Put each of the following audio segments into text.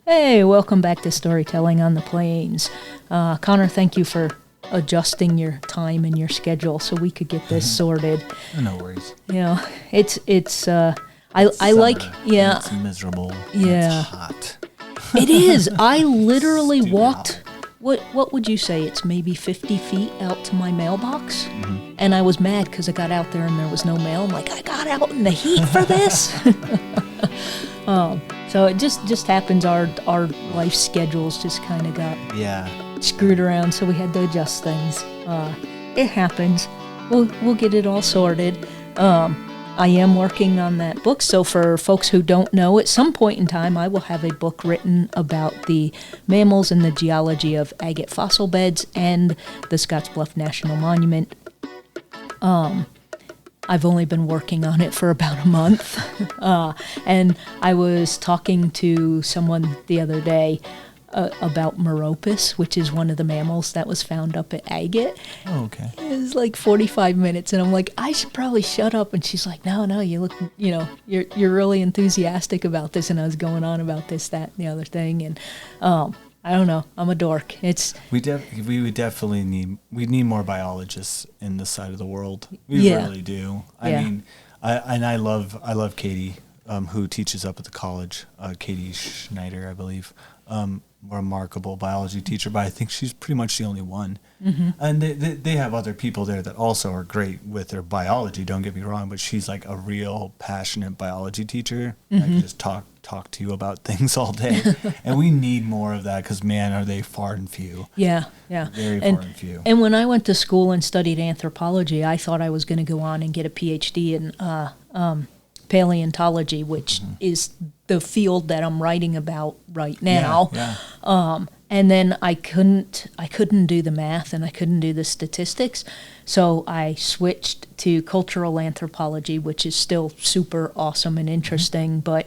Hey, welcome back to Storytelling on the Plains. Connor, thank you for adjusting your time and your schedule so we could get this sorted. No worries. You know, I Summer, like, yeah. It's miserable. Yeah. It's hot. It is. I literally Stupid walked, hot. what would you say? It's maybe 50 feet out to my mailbox. Mm-hmm. And I was mad because I got out there and there was no mail. I'm like, I got out in the heat for this. So it just happens. Our life schedules just kind of got screwed around, so we had to adjust things. It happens. We'll get it all sorted. I am working on that book, so for folks who don't know, at some point in time I will have a book written about the mammals and the geology of agate fossil beds and the Scottsbluff National Monument. I've only been working on it for about a month, and I was talking to someone the other day about Meropus, which is one of the mammals that was found up at Agate. Oh, okay. It was like 45 minutes, and I'm like, I should probably shut up. And she's like, no, you look, you're really enthusiastic about this. And I was going on about this, that, and the other thing, and I don't know. I'm a dork. We would definitely need more biologists in this side of the world. We really do. I mean, I love Katie, who teaches up at the college. Katie Schneider, I believe. Remarkable biology teacher, but I think she's pretty much the only one. Mm-hmm. And they have other people there that also are great with their biology, don't get me wrong, but she's like a real passionate biology teacher. Mm-hmm. I can just talk to you about things all day. And we need more of that because, man, are they far and few. Yeah. Very far and few. And when I went to school and studied anthropology, I thought I was going to go on and get a PhD in paleontology, which is the field that I'm writing about right now. Yeah. And then I couldn't do the math and I couldn't do the statistics, so I switched to cultural anthropology, which is still super awesome and interesting, but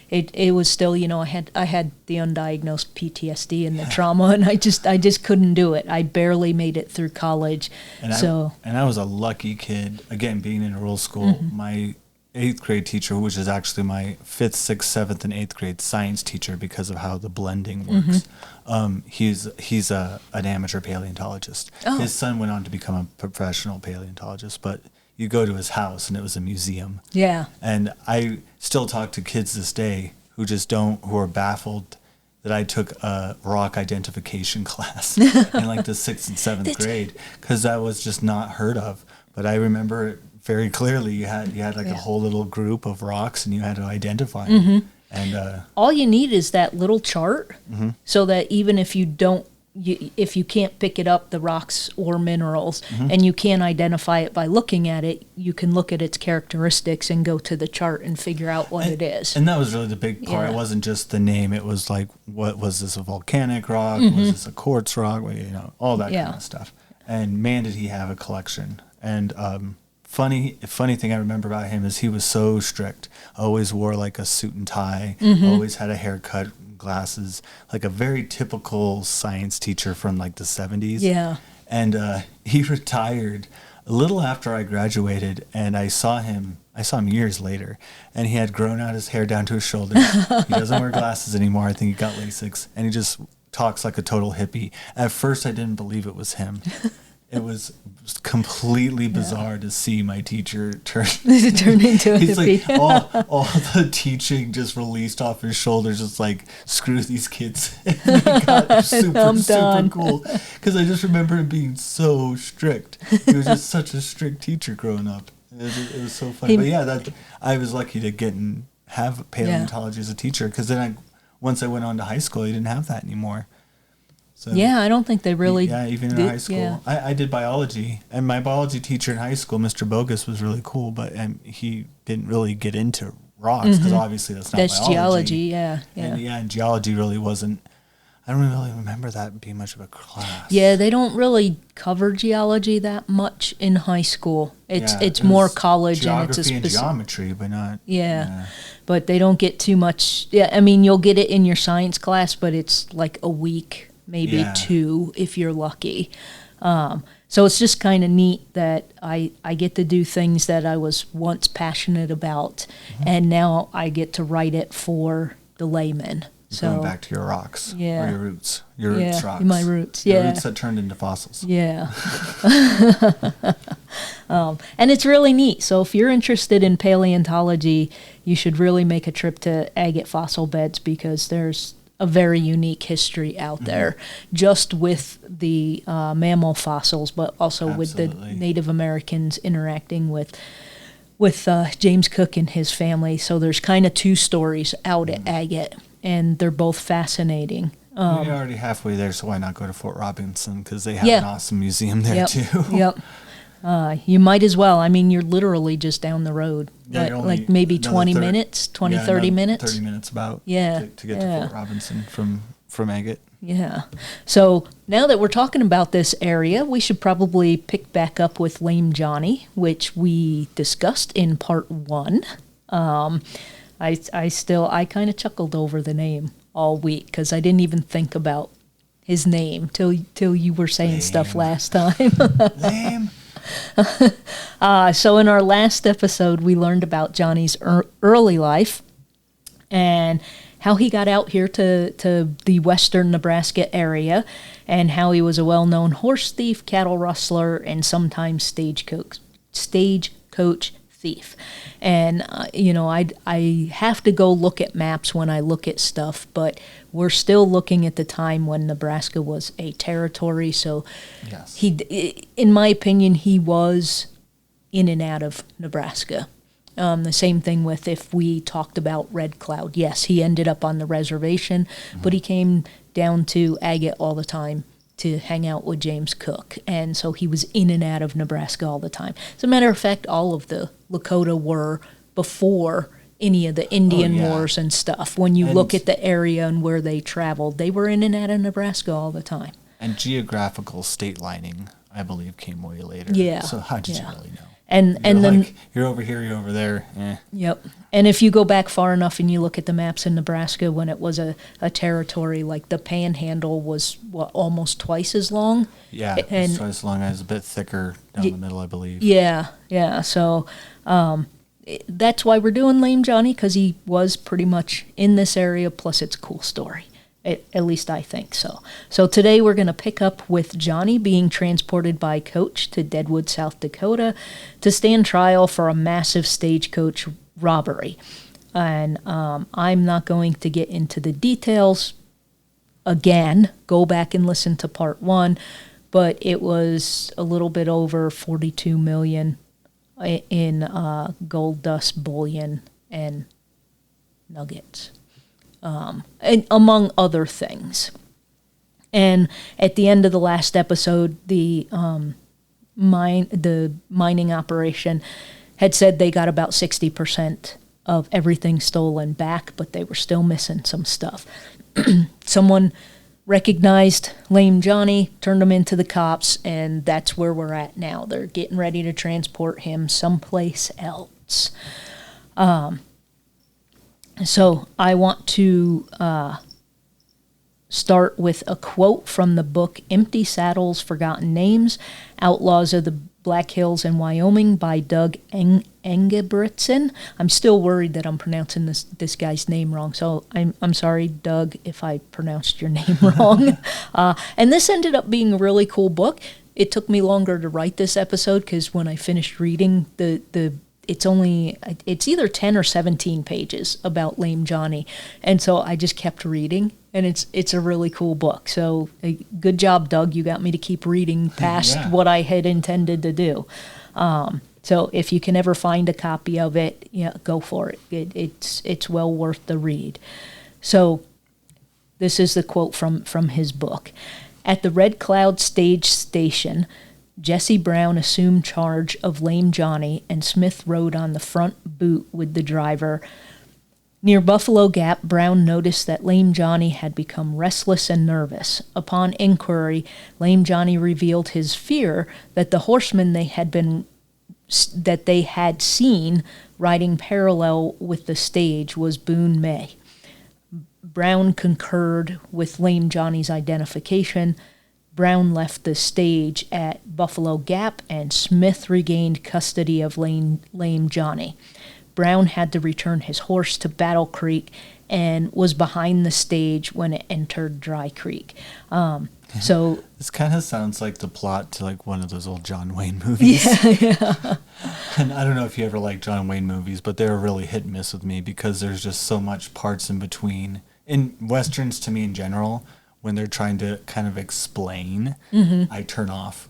it was still, I had the undiagnosed PTSD and the trauma, and I just couldn't do it. I barely made it through college. And I was a lucky kid, again, being in a rural school. My 8th grade teacher, which is actually my 5th, 6th, 7th, and 8th grade science teacher because of how the blending works. He's an amateur paleontologist. Oh. His son went on to become a professional paleontologist, but you go to his house and it was a museum. Yeah. And I still talk to kids this day who are baffled that I took a rock identification class in like the 6th and 7th grade, because that was just not heard of. But I remember it very clearly. You had like a whole little group of rocks, and you had to identify them. And all you need is that little chart, so that even if if you can't pick it up, the rocks or minerals, and you can't identify it by looking at it, you can look at its characteristics and go to the chart and figure out what it is. And that was really the big part. It wasn't just the name. It was like, what was this, a volcanic rock? Was this a quartz rock? All that kind of stuff. And man, did he have a collection. And funny thing I remember about him is he was so strict. Always wore like a suit and tie. Always had a haircut, glasses, like a very typical science teacher from like the 70s. Yeah. And he retired a little after I graduated, and I saw him years later, and he had grown out his hair down to his shoulders. He doesn't wear glasses anymore. I think he got LASIK, and he just talks like a total hippie. At first, I didn't believe it was him. It was completely bizarre to see my teacher turn into a he's hippie. Like, all the teaching just released off his shoulders, just like, screw these kids. And he got super cool. Because I just remember him being so strict. He was just such a strict teacher growing up. It was so funny. But I was lucky to have paleontology as a teacher, because then once I went on to high school, I didn't have that anymore. So, I don't think they really. Yeah, even in high school. Yeah. I did biology, and my biology teacher in high school, Mr. Bogus, was really cool, but he didn't really get into rocks, because obviously that's not biology. That's geology, yeah. And geology really wasn't. I don't really remember that being much of a class. Yeah, they don't really cover geology that much in high school. It's more college, and it's a geography and geometry, but not. Yeah, but they don't get too much. Yeah, I mean, you'll get it in your science class, but it's like a week. Maybe 2 if you're lucky. So it's just kind of neat that I get to do things that I was once passionate about, and now I get to write it for the layman. So going back to your rocks, or your roots, rocks, my roots, your roots that turned into fossils. Yeah. And it's really neat. So if you're interested in paleontology, you should really make a trip to agate fossil beds, because there's a very unique history out there, just with the mammal fossils, but also with the Native Americans interacting with James Cook and his family. So there's kind of two stories out at Agate, and they're both fascinating. You're already halfway there, so why not go to Fort Robinson? Because they have an awesome museum there, too. Yep. You might as well. I mean, you're literally just down the road. Yeah, like maybe 20 minutes, 30 minutes. 30 minutes about to get to Fort Robinson from Agate. Yeah. So now that we're talking about this area, we should probably pick back up with Lame Johnny, which we discussed in part 1. I kind of chuckled over the name all week, because I didn't even think about his name till you were saying stuff last time. Lame. So in our last episode, we learned about Johnny's early life and how he got out here to the western Nebraska area, and how he was a well-known horse thief, cattle rustler, and sometimes stagecoach thief. And I have to go look at maps when I look at stuff, but we're still looking at the time when Nebraska was a territory. So in my opinion, he was in and out of Nebraska. The same thing with if we talked about Red Cloud. Yes, he ended up on the reservation, but he came down to Agate all the time to hang out with James Cook. And so he was in and out of Nebraska all the time. As a matter of fact, all of the Lakota were before any of the Indian wars and stuff. When you look at the area and where they traveled, they were in and out of Nebraska all the time. And geographical state lining, I believe, came way later. Yeah. So how did you really know? And then you're over here, you're over there. Yep. And if you go back far enough and you look at the maps in Nebraska when it was a territory, like the Panhandle was almost twice as long. Yeah, it's twice as long, as a bit thicker down the middle, I believe. Yeah. So that's why we're doing Lame Johnny, because he was pretty much in this area. Plus, it's a cool story. At least I think so. So today we're going to pick up with Johnny being transported by coach to Deadwood, South Dakota, to stand trial for a massive stagecoach robbery. And I'm not going to get into the details. Again, go back and listen to part 1. But it was a little bit over $42 million in gold dust bullion and nuggets. And among other things. And at the end of the last episode, the mining operation had said they got about 60% of everything stolen back, but they were still missing some stuff. Someone recognized Lame Johnny, turned him into the cops, and that's where we're at now. They're getting ready to transport him someplace else. So I want to start with a quote from the book Empty Saddles, Forgotten Names, Outlaws of the Black Hills in Wyoming by Doug Engebretson. I'm still worried that I'm pronouncing this guy's name wrong, so I'm sorry, Doug, if I pronounced your name wrong. And this ended up being a really cool book. It took me longer to write this episode because when I finished reading it's either 10 or 17 pages about Lame Johnny. And so I just kept reading, and it's a really cool book. So good job, Doug. You got me to keep reading past what I had intended to do. So if you can ever find a copy of it, go for it. It's well worth the read. So this is the quote from his book. At the Red Cloud stage station, Jesse Brown assumed charge of Lame Johnny, and Smith rode on the front boot with the driver. Near Buffalo Gap, Brown noticed that Lame Johnny had become restless and nervous. Upon inquiry, Lame Johnny revealed his fear that the horseman they had seen riding parallel with the stage was Boone May. Brown concurred with Lame Johnny's identification. Brown left the stage at Buffalo Gap, and Smith regained custody of Lame Johnny. Brown had to return his horse to Battle Creek and was behind the stage when it entered Dry Creek. So this kind of sounds like the plot to like one of those old John Wayne movies. Yeah. And I don't know if you ever like John Wayne movies, but they're really hit and miss with me because there's just so much parts in between. In Westerns, to me in general, when they're trying to kind of explain, I turn off.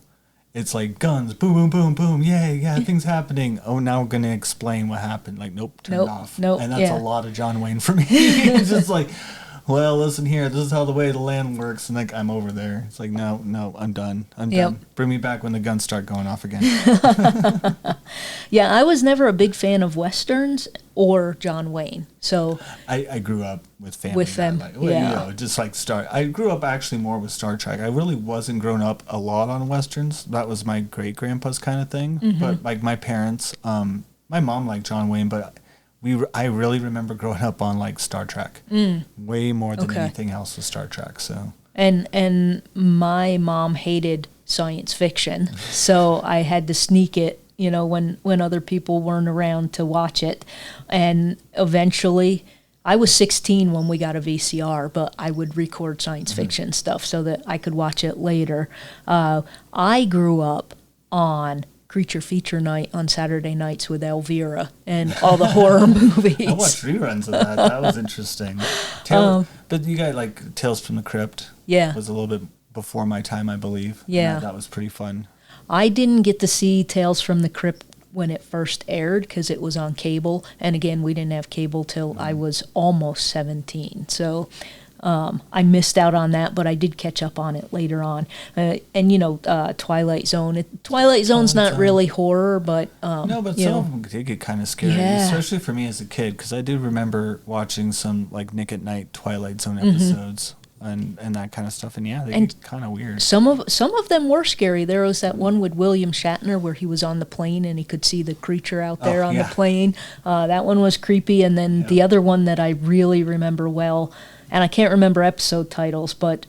It's like guns, boom, boom, boom, boom, yay, yeah, things happening. Oh, now we're going to explain what happened. Like, nope, turn it off. Nope, and that's a lot of John Wayne for me. It's just like, well, listen here, this is how the way of the land works. And like, I'm over there. It's like, no, I'm done. I'm done. Bring me back when the guns start going off again. Yeah, I was never a big fan of Westerns or John Wayne. So I grew up with family. With them, like, well, you know, just like I grew up actually more with Star Trek. I really wasn't grown up a lot on Westerns. That was my great-grandpa's kind of thing. But like my parents, my mom liked John Wayne, but I really remember growing up on like Star Trek, way more than anything else with Star Trek. So and my mom hated science fiction, so I had to sneak it, you know, when other people weren't around to watch it, and eventually. I was 16 when we got a VCR, but I would record science fiction stuff so that I could watch it later. I grew up on Creature Feature Night on Saturday nights with Elvira and all the horror movies. I watched reruns of that. That was interesting. But you got like Tales from the Crypt. Yeah. Was a little bit before my time, I believe. Yeah. That was pretty fun. I didn't get to see Tales from the Crypt when it first aired because it was on cable. And again, we didn't have cable till I was almost 17. So I missed out on that, but I did catch up on it later on. And, you know, Twilight Zone. Twilight Zone's not really horror, but... no, but some of them did get kind of scary, especially for me as a kid, because I do remember watching some, like, Nick at Night Twilight Zone episodes. And that kind of stuff, and they get kind of weird. Some of them were scary. There was that one with William Shatner where he was on the plane and he could see the creature out there on the plane. That one was creepy. And then the other one that I really remember well, and I can't remember episode titles, but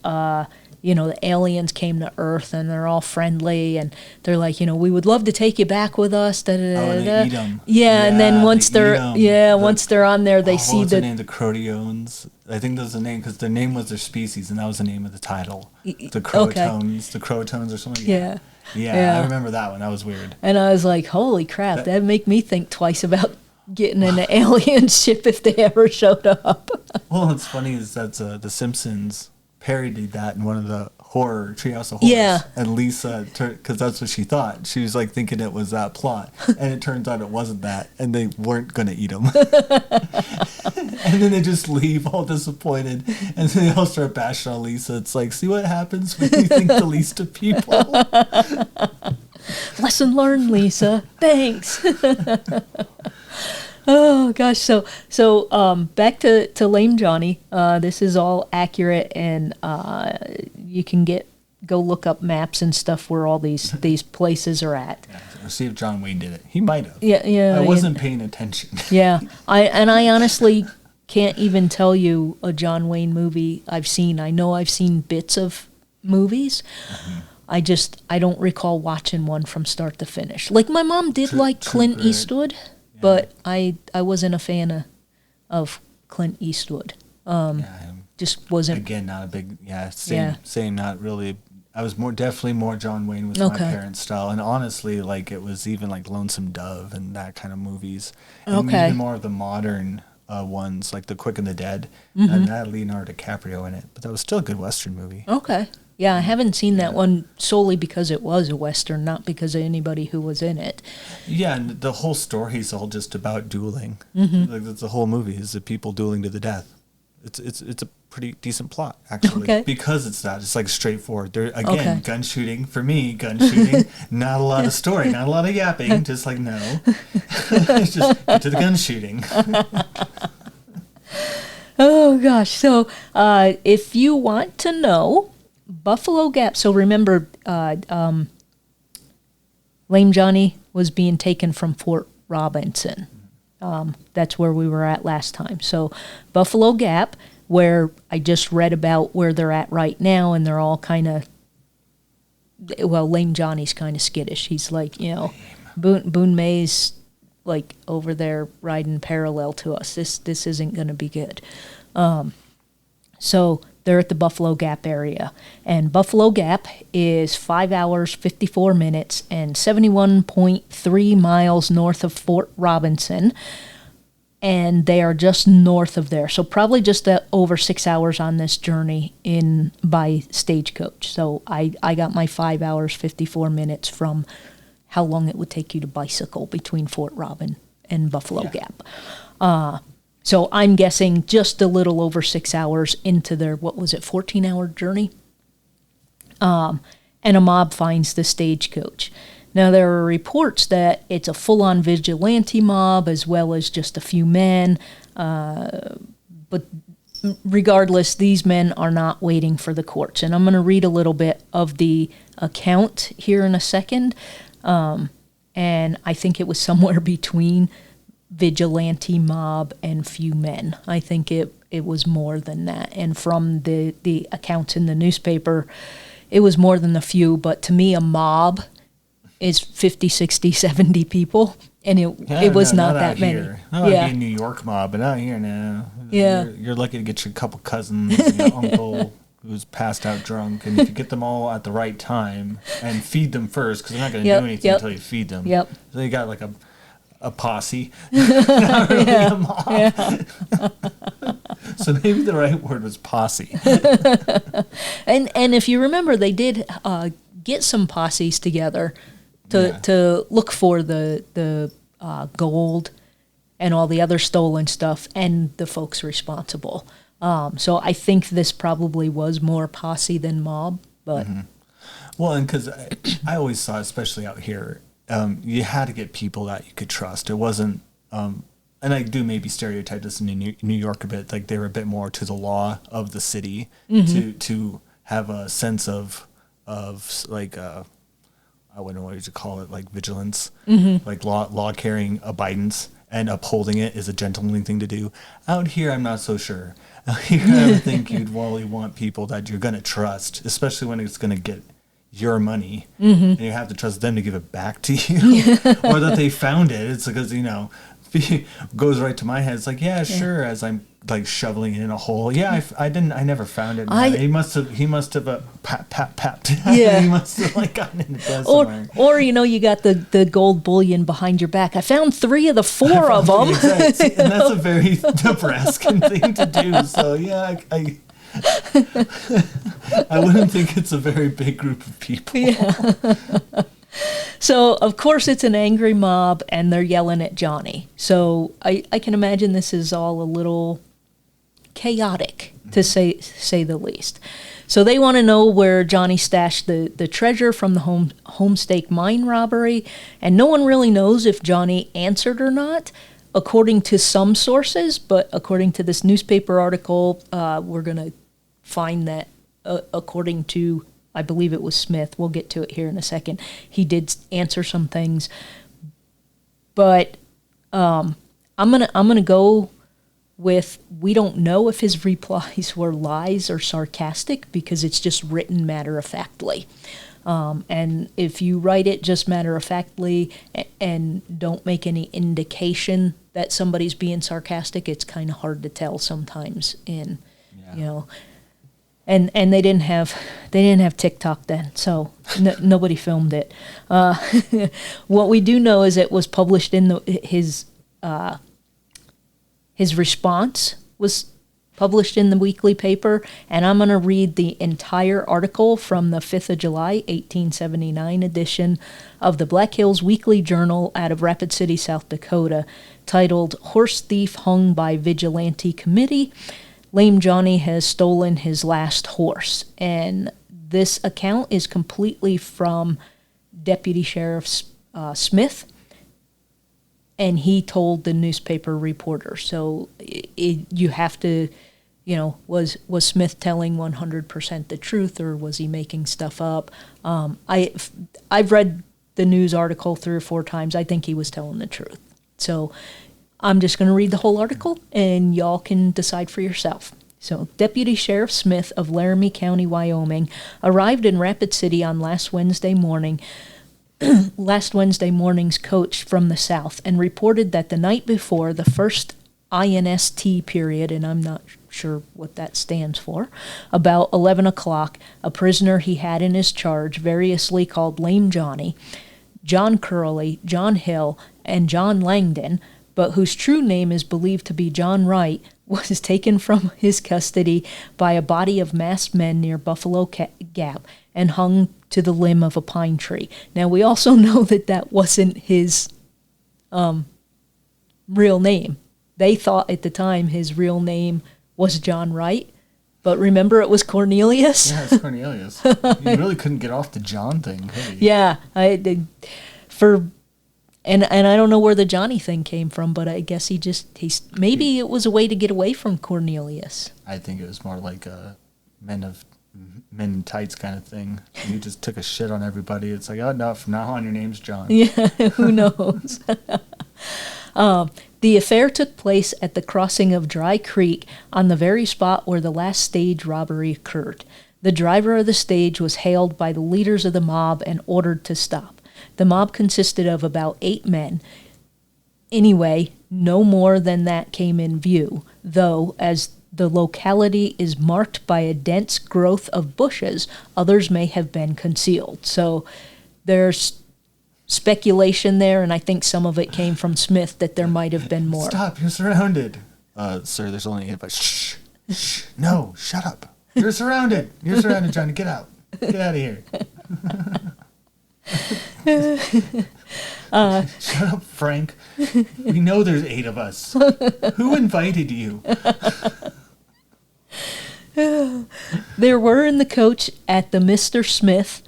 you know, the aliens came to Earth and they're all friendly and they're like, you know, we would love to take you back with us. Da, da, da, and they eat them. Yeah, and then once once they're on there, they see the name, the Crotones. I think that's the name because their name was their species, and that was the name of the title. The Crotones, the Crotones or something. Yeah, I remember that one. That was weird. And I was like, holy crap, that'd make me think twice about getting in an alien ship if they ever showed up. Well, what's funny is that The Simpsons parodied that in one of the Treehouse of Horrors. Yeah. And Lisa, because that's what she thought. She was like thinking it was that plot. And it turns out it wasn't that. And they weren't going to eat them. And then they just leave all disappointed. And then they all start bashing on Lisa. It's like, see what happens when you think the least of people? Lesson learned, Lisa. Thanks. Oh gosh, so back to Lame Johnny. This is all accurate, and you can go look up maps and stuff where all these places are at. Yeah, see if John Wayne did it. He might have. Yeah. I wasn't paying attention. Yeah, I honestly can't even tell you a John Wayne movie I've seen. I know I've seen bits of movies. I don't recall watching one from start to finish. Like my mom did like Clint Eastwood. But I wasn't a fan of Clint Eastwood. Just wasn't. Again, not a big, same, not really. I was definitely more John Wayne was my parents' style. And honestly, like it was even like Lonesome Dove and that kind of movies. And even more of the modern ones, like The Quick and the Dead. And that had Leonardo DiCaprio in it. But that was still a good Western movie. Okay. Yeah, I haven't seen that one solely because it was a Western, not because of anybody who was in it. Yeah, and the whole story is all just about dueling. Like that's the whole movie is the people dueling to the death. It's a pretty decent plot actually because it's like straightforward. There again, gun shooting for me. Gun shooting, not a lot of story, not a lot of yapping. Just like no, it's just get to the gun shooting. Oh gosh! So if you want to know. Buffalo Gap. So remember, Lame Johnny was being taken from Fort Robinson. That's where we were at last time. So Buffalo Gap, where I just read about where they're at right now, and they're all kind of, well, Lame Johnny's kind of skittish. He's like, you know, Boone May's like over there riding parallel to us. This isn't going to be good. So they're at the Buffalo Gap area, and Buffalo Gap is 5 hours, 54 minutes, and 71.3 miles north of Fort Robinson, and they are just north of there. So probably just over 6 hours on this journey by stagecoach. So I got my 5 hours, 54 minutes from how long it would take you to bicycle between Fort Robin and Buffalo Gap. So I'm guessing just a little over 6 hours into their, 14-hour journey? And a mob finds the stagecoach. Now, there are reports that it's a full-on vigilante mob as well as just a few men. But regardless, these men are not waiting for the courts. And I'm going to read a little bit of the account here in a second. And I think it was somewhere between vigilante mob and few men. I think it was more than that. And from the accounts in the newspaper, it was more than a few. But to me, a mob is 50, 60, 70 people. And it was not that many. Not like a New York mob, but out here now. Yeah. You're lucky to get your couple cousins and your uncle who's passed out drunk. And if you get them all at the right time and feed them first, because they're not going to do anything until you feed them. Yep. So you got like a posse, not really a mob. Yeah. So maybe the right word was posse. And if you remember, they did get some posses together to look for the gold and all the other stolen stuff and the folks responsible. So I think this probably was more posse than mob, but. Mm-hmm. Well, and because I always saw, especially out here, you had to get people that you could trust. It wasn't, and I do maybe stereotype this in New York a bit, like they were a bit more to the law of the city, to have a sense of like, I wouldn't know what you call it, like vigilance, like law carrying abidance and upholding it is a gentlemanly thing to do. Out here, I'm not so sure. Out here, I would think you'd really want people that you're going to trust, especially when it's going to get your money, and you have to trust them to give it back to you, or that they found it. It's because, goes right to my head. It's like, sure, as I'm like shoveling it in a hole. I never found it. He must have pat. Yeah. He must have like gotten into that somewhere. Or you got the gold bullion behind your back. I found 3 of the 4 of them. Exactly. And that's a very Nebraskan thing to do. So I wouldn't think it's a very big group of people. Yeah. So, of course, it's an angry mob, and they're yelling at Johnny. So I can imagine this is all a little chaotic, to say the least. So they want to know where Johnny stashed the treasure from the Homestake mine robbery, and no one really knows if Johnny answered or not, according to some sources. But according to this newspaper article, we're going to find that according to, I believe it was Smith, we'll get to it here in a second, he did answer some things. But I'm gonna go with, we don't know if his replies were lies or sarcastic, because it's just written matter-of-factly. And if you write it just matter-of-factly and don't make any indication that somebody's being sarcastic, it's kind of hard to tell sometimes And they didn't have TikTok then, so nobody filmed it. What we do know is it was published in his response was published in the weekly paper, and I'm going to read the entire article from the 5th of July, 1879 edition of the Black Hills Weekly Journal out of Rapid City, South Dakota, titled "Horse Thief Hung by Vigilante Committee. Lame Johnny has stolen his last horse." And this account is completely from Deputy Sheriff Smith, and he told the newspaper reporter. So you have to, was Smith telling 100% the truth, or was he making stuff up? I've read the news article 3 or 4 times. I think he was telling the truth. So I'm just going to read the whole article, and y'all can decide for yourself. So, Deputy Sheriff Smith of Laramie County, Wyoming, arrived in Rapid City on last Wednesday morning last Wednesday morning's coach from the South and reported that the night before the first INST period, and I'm not sure what that stands for, about 11 o'clock, a prisoner he had in his charge, variously called Lame Johnny, John Curley, John Hill, and John Langdon, but whose true name is believed to be John Wright, was taken from his custody by a body of masked men near Buffalo Gap and hung to the limb of a pine tree. Now, we also know that that wasn't his real name. They thought at the time his real name was John Wright, but remember it was Cornelius? Yeah, it's Cornelius. You really couldn't get off the John thing, could you? Yeah, I did. And I don't know where the Johnny thing came from, but I guess maybe it was a way to get away from Cornelius. I think it was more like a men in tights kind of thing. You just took a shit on everybody. It's like, oh no, from now on your name's John. Yeah, who knows? The affair took place at the crossing of Dry Creek on the very spot where the last stage robbery occurred. The driver of the stage was hailed by the leaders of the mob and ordered to stop. The mob consisted of about 8 men. Anyway, no more than that came in view, though, as the locality is marked by a dense growth of bushes, others may have been concealed. So there's speculation there, and I think some of it came from Smith that there might have been more. Stop, you're surrounded. Sir, there's only 8 of us. Shh, shh, no, shut up. You're surrounded. You're surrounded, Johnny. Get out. Get out of here. Shut up, Frank. We know there's 8 of us. Who invited you? There were in the coach at the Mr. Smith.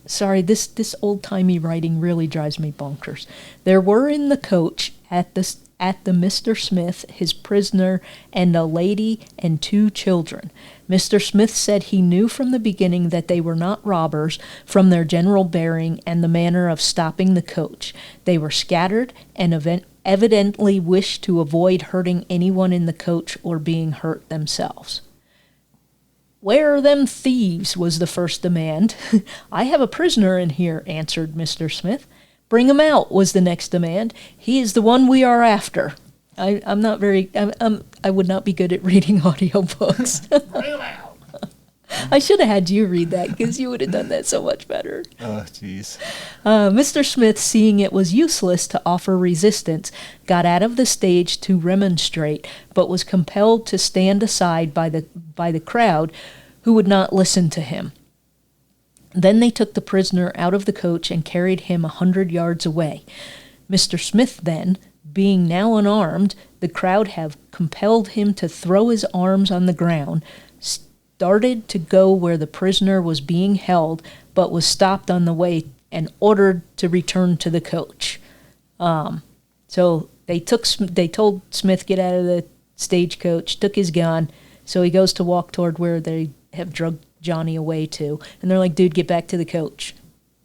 Sorry, this old-timey writing really drives me bonkers. There were in the coach at the Mr. Smith, his prisoner, and a lady and 2 children. Mr. Smith said he knew from the beginning that they were not robbers from their general bearing and the manner of stopping the coach. They were scattered and evidently wished to avoid hurting anyone in the coach or being hurt themselves. "Where are them thieves?" was the first demand. "I have a prisoner in here," answered Mr. Smith. "Bring him out," was the next demand. "He is the one we are after." I would not be good at reading audiobooks. Bring him out. I should have had you read that because you would have done that so much better. Oh, jeez. Mr. Smith, seeing it was useless to offer resistance, got out of the stage to remonstrate, but was compelled to stand aside by the crowd, who would not listen to him. Then they took the prisoner out of the coach and carried him 100 yards away. Mr. Smith then, being now unarmed, the crowd have compelled him to throw his arms on the ground, started to go where the prisoner was being held, but was stopped on the way and ordered to return to the coach. So they told Smith, get out of the stagecoach, took his gun, so he goes to walk toward where they have drugged Johnny away to, and they're like, dude, get back to the coach.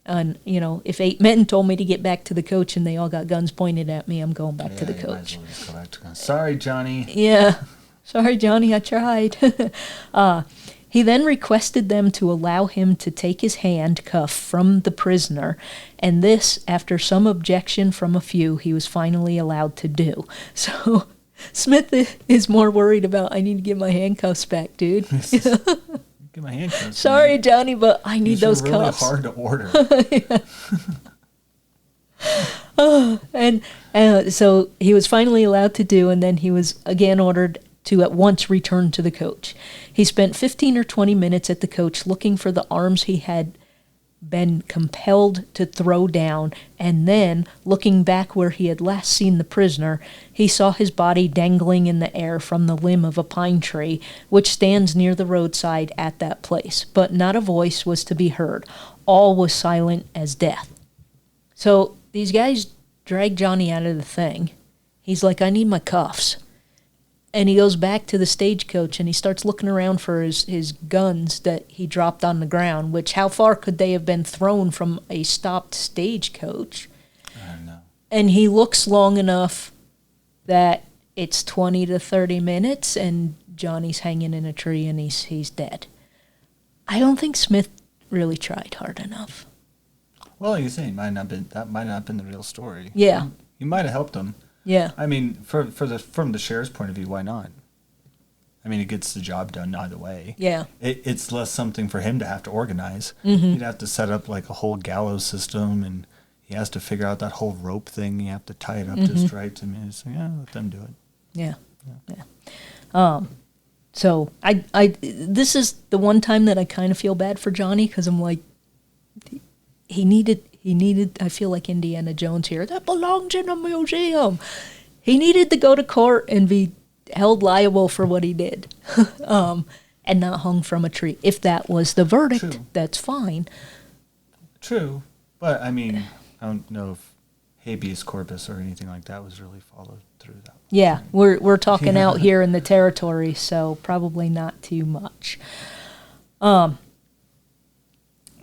And, if 8 men told me to get back to the coach and they all got guns pointed at me, I'm going back to the coach. Might as well just go back to Sorry, Johnny. Yeah. Sorry, Johnny, I tried. He then requested them to allow him to take his handcuff from the prisoner, and this, after some objection from a few, he was finally allowed to do. So Smith is more worried about, I need to get my handcuffs back, dude. Get my handcuffs. Sorry, Johnny, but I need those really cuffs. Hard to order. And so he was finally allowed to do, and then he was again ordered to at once return to the coach. He spent 15 or 20 minutes at the coach looking for the arms he had been compelled to throw down, and then, looking back where he had last seen the prisoner, he saw his body dangling in the air from the limb of a pine tree, which stands near the roadside at that place. But not a voice was to be heard. All was silent as death. So these guys drag Johnny out of the thing. He's like, I need my cuffs. And he goes back to the stagecoach and he starts looking around for his guns that he dropped on the ground, which how far could they have been thrown from a stopped stagecoach? I don't know. And he looks long enough that it's 20 to 30 minutes and Johnny's hanging in a tree and he's dead. I don't think Smith really tried hard enough. Well, you say might not been the real story. Yeah. You might have helped him. Yeah. I mean, from the sheriff's point of view, why not? I mean, it gets the job done either way. Yeah. It's less something for him to have to organize. Mm-hmm. He'd have to set up like a whole gallows system, and he has to figure out that whole rope thing. You have to tie it up to stripes. I mean, so yeah, let them do it. Yeah. So I this is the one time that I kind of feel bad for Johnny, because I'm like, he needed. I feel like Indiana Jones here. That belongs in a museum. He needed to go to court and be held liable for what he did, and not hung from a tree. If that was the verdict, True. That's fine. True, but I mean, I don't know if habeas corpus or anything like that was really followed through that. Yeah, we're talking out here in the territory, so probably not too much.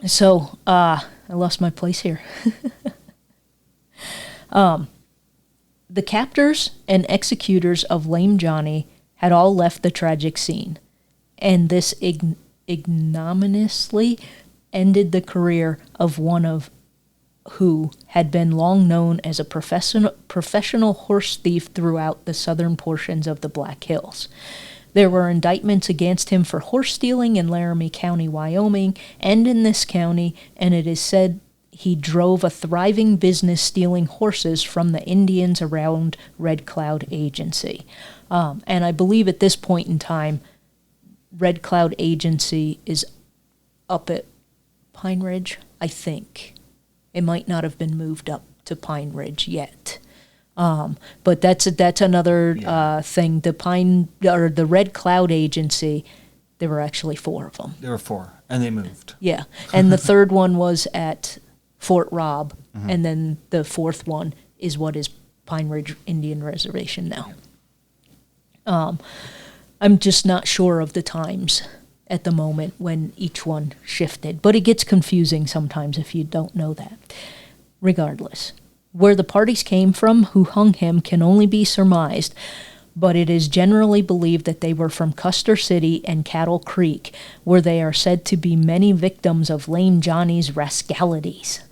So I lost my place here. The captors and executors of Lame Johnny had all left the tragic scene, and this ignominiously ended the career of one of who had been long known as a professional horse thief throughout the southern portions of the Black Hills. There were indictments against him for horse stealing in Laramie County, Wyoming, and in this county, and it is said he drove a thriving business stealing horses from the Indians around Red Cloud Agency. And I believe at this point in time, Red Cloud Agency is up at Pine Ridge, I think. It might not have been moved up to Pine Ridge yet. But that's another thing. The Red Cloud Agency, there were actually 4 of them. There were 4, and they moved. Yeah, and the third one was at Fort Robb, and then the 4th one is what is Pine Ridge Indian Reservation now. I'm just not sure of the times at the moment when each one shifted, but it gets confusing sometimes if you don't know that. Regardless, where the parties came from who hung him can only be surmised, but it is generally believed that they were from Custer City and Cattle Creek, where there are said to be many victims of Lame Johnny's rascalities.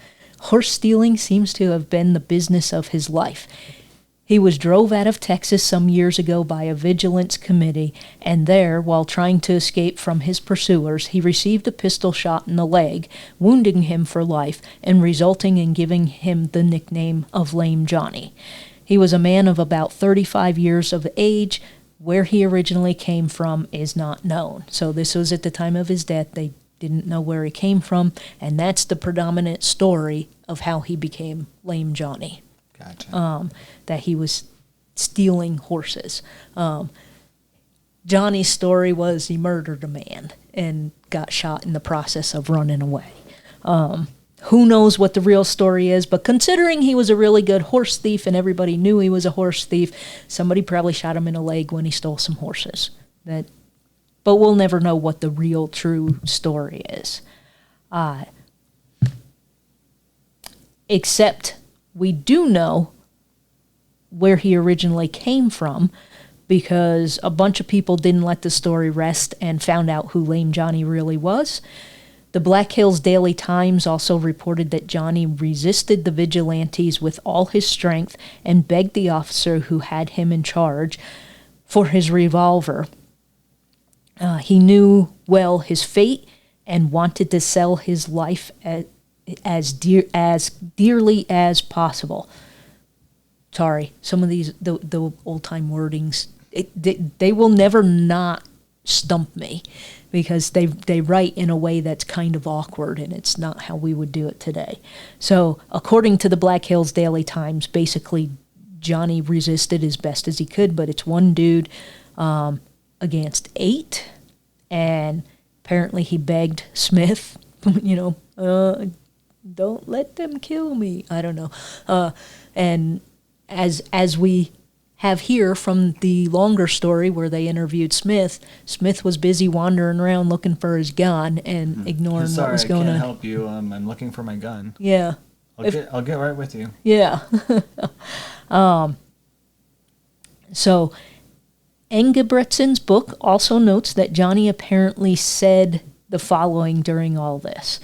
Horse stealing seems to have been the business of his life. He was drove out of Texas some years ago by a vigilance committee, and there, while trying to escape from his pursuers, he received a pistol shot in the leg, wounding him for life and resulting in giving him the nickname of Lame Johnny. He was a man of about 35 years of age. Where he originally came from is not known. So this was at the time of his death. They didn't know where he came from, and that's the predominant story of how he became Lame Johnny. Gotcha. That he was stealing horses. Johnny's story was he murdered a man and got shot in the process of running away. Who knows what the real story is, but considering he was a really good horse thief and everybody knew he was a horse thief, somebody probably shot him in the leg when he stole some horses. But we'll never know what the real true story is. Except we do know where he originally came from, because a bunch of people didn't let the story rest and found out who Lame Johnny really was. The Black Hills Daily Times also reported that Johnny resisted the vigilantes with all his strength and begged the officer who had him in charge for his revolver. He knew well his fate and wanted to sell his life as dearly as possible. Sorry, some of these the old time wordings, they will never not stump me, because they write in a way that's kind of awkward, and it's not how we would do it today. So according to the Black Hills Daily Times, basically Johnny resisted as best as he could, but it's one dude against 8, and apparently he begged Smith, don't let them kill me. I don't know. And as we have here from the longer story where they interviewed Smith was busy wandering around looking for his gun and ignoring what was going on. Sorry, I can't help you. I'm looking for my gun. Yeah. I'll get right with you. Yeah. So Engebretsen's book also notes that Johnny apparently said the following during all this.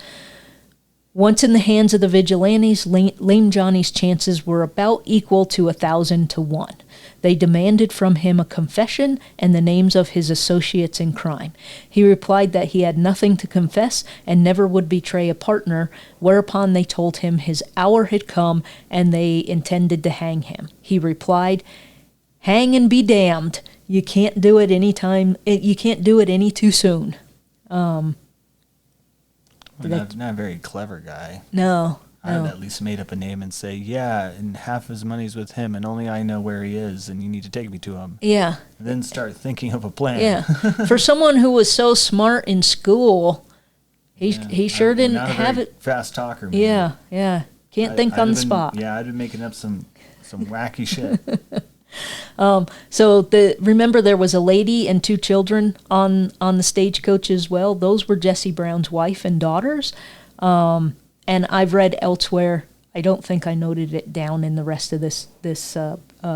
Once in the hands of the vigilantes, Lame Johnny's chances were about equal to 1,000 to 1. They demanded from him a confession and the names of his associates in crime. He replied that he had nothing to confess and never would betray a partner, whereupon they told him his hour had come and they intended to hang him. He replied, "Hang and be damned. You can't do it any too soon." Not a very clever guy. No. I'd at least made up a name and say, yeah, and half his money's with him, and only I know where he is, and you need to take me to him. Yeah. And then start thinking of a plan. Yeah. For someone who was so smart in school, he sure didn't have it. Fast talker, man. Yeah. Can't think on the spot. Yeah, I'd been making up some wacky shit. So remember there was a lady and 2 children on the stagecoach as well. Those were Jesse Brown's wife and daughters. And I've read elsewhere, I don't think I noted it down in the rest of this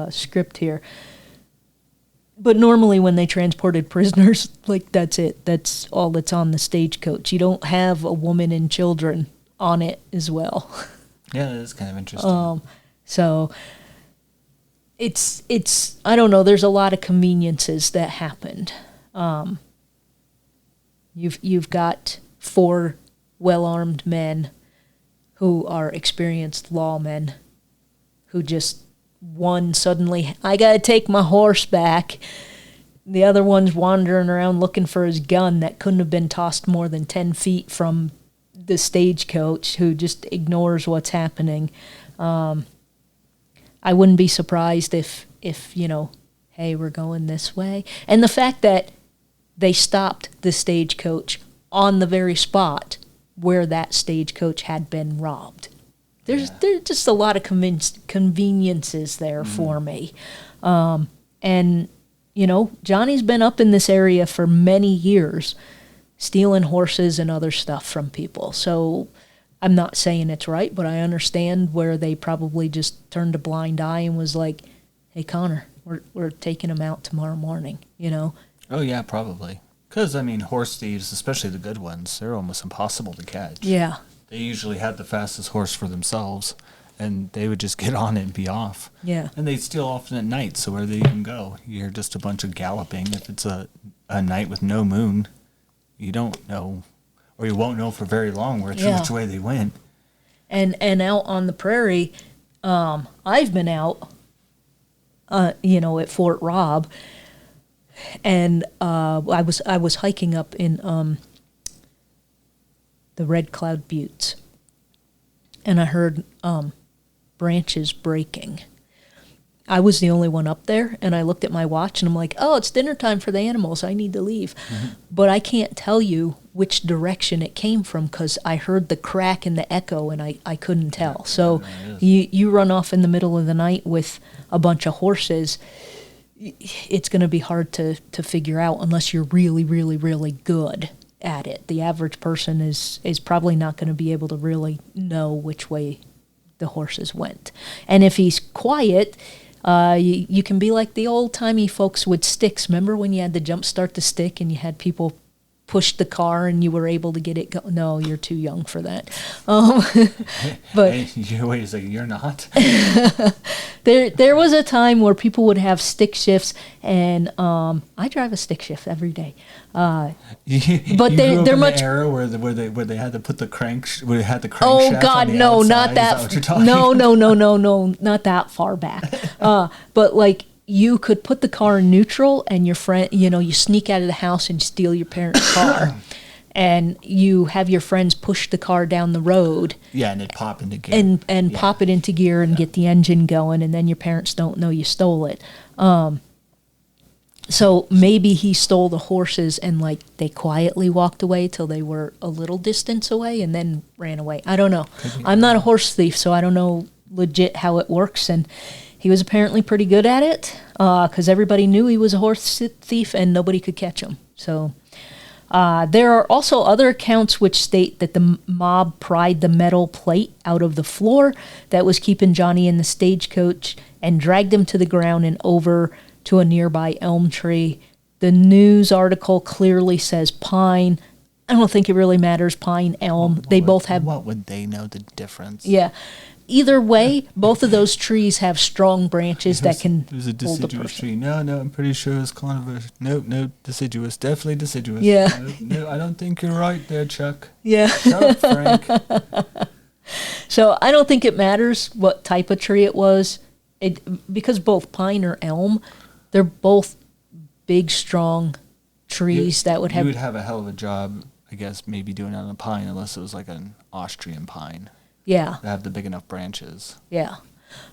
script here. But normally when they transported prisoners, like that's it. That's all that's on the stagecoach. You don't have a woman and children on it as well. Yeah, that is kind of interesting. So it's I don't know, there's a lot of conveniences that happened. You've got 4 well-armed men who are experienced lawmen who just, one suddenly, I gotta take my horse back. The other one's wandering around looking for his gun that couldn't have been tossed more than 10 feet from the stagecoach, who just ignores what's happening. I wouldn't be surprised if hey, we're going this way. And the fact that they stopped the stagecoach on the very spot where that stagecoach had been robbed. There's just a lot of conveniences there for me. And, Johnny's been up in this area for many years, stealing horses and other stuff from people. So I'm not saying it's right, but I understand where they probably just turned a blind eye and was like, hey, Connor, we're taking him out tomorrow morning, Oh, yeah, probably. Because, horse thieves, especially the good ones, they're almost impossible to catch. Yeah. They usually had the fastest horse for themselves, and they would just get on it and be off. Yeah. And they'd steal often at night, so where do they even go? You hear just a bunch of galloping. If it's a night with no moon, you don't know, or you won't know for very long which way they went. And out on the prairie, I've been out, at Fort Robb, and I was hiking up in the Red Cloud Buttes, and I heard branches breaking. I was the only one up there, and I looked at my watch, and I'm like, oh, it's dinner time for the animals. I need to leave. Mm-hmm. But I can't tell you which direction it came from because I heard the crack and the echo, and I couldn't tell. So you run off in the middle of the night with a bunch of horses, it's going to be hard to figure out unless you're really, really, really good at it. The average person is probably not going to be able to really know which way the horses went. And if he's quiet, you can be like the old-timey folks with sticks. Remember when you had to jump start the stick and you had people push the car and you were able to get it go? No, you're too young for that. But wait a second, you're not? There was a time where people would have stick shifts, and I drive a stick shift every day. But they're much the era where they had to put the crankshaft. Oh God, no, not that. No, not that far back. But like, you could put the car in neutral, and your friend, you sneak out of the house and steal your parents' car. And you have your friends push the car down the road. Yeah, and it pop into gear. And pop it into gear and get the engine going, and then your parents don't know you stole it. So maybe he stole the horses and they quietly walked away till they were a little distance away and then ran away. I don't know. I'm not a horse thief, so I don't know legit how it works. And he was apparently pretty good at it because everybody knew he was a horse thief and nobody could catch him. So there are also other accounts which state that the mob pried the metal plate out of the floor that was keeping Johnny in the stagecoach and dragged him to the ground and over to a nearby elm tree. The news article clearly says pine. I don't think it really matters. Pine, elm, they both have... What would they know the difference? Yeah. Either way, both of those trees have strong branches that can It was a deciduous tree. No, I'm pretty sure it's coniferous. No, deciduous. Definitely deciduous. Yeah. No, I don't think you're right there, Chuck. Yeah. Shut up, Frank. So I don't think it matters what type of tree it was. Because both pine or elm, they're both big, strong trees that would have... You would have a hell of a job, I guess, maybe doing it on a pine, unless it was like an Austrian pine. Yeah. That have the big enough branches. Yeah.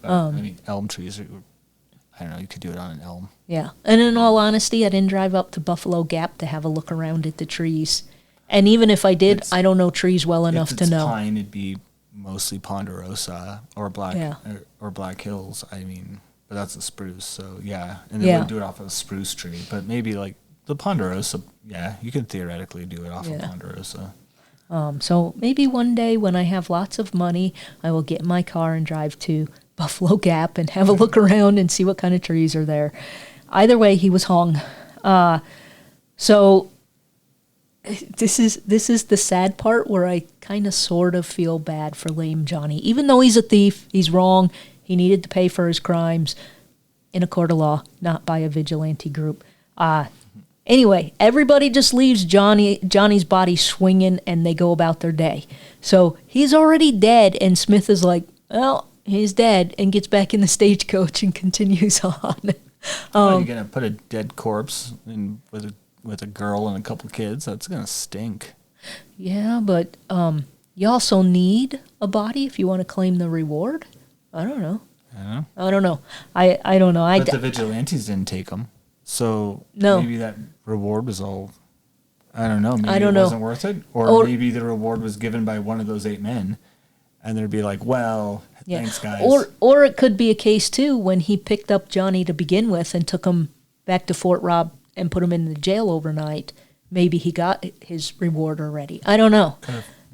But, I mean, elm trees, I don't know, you could do it on an elm. Yeah. And in all honesty, I didn't drive up to Buffalo Gap to have a look around at the trees. And even if I did, I don't know trees well enough to know. If it's pine, it'd be mostly ponderosa or Black Hills. I mean, but that's a spruce, so yeah. And they would do it off of a spruce tree. But maybe like the ponderosa, yeah, you could theoretically do it off of ponderosa. So maybe one day when I have lots of money, I will get in my car and drive to Buffalo Gap and have a look around and see what kind of trees are there. Either way, he was hung. So this is the sad part where I kind of sort of feel bad for lame Johnny. Even though he's a thief, he's wrong, he needed to pay for his crimes in a court of law, not by a vigilante group. Anyway, everybody just leaves Johnny's body swinging, and they go about their day. So he's already dead, and Smith is like, well, he's dead, and gets back in the stagecoach and continues on. You're going to put a dead corpse in with a girl and a couple kids? That's going to stink. Yeah, but you also need a body if you want to claim the reward. I don't know. I don't know. But the vigilantes didn't take them. So maybe that reward was all, I don't know, maybe it wasn't worth it. Or maybe the reward was given by one of those 8 men. And they'd be like, well, thanks, guys. Or it could be a case, too, when he picked up Johnny to begin with and took him back to Fort Robb and put him in the jail overnight. Maybe he got his reward already. I don't know.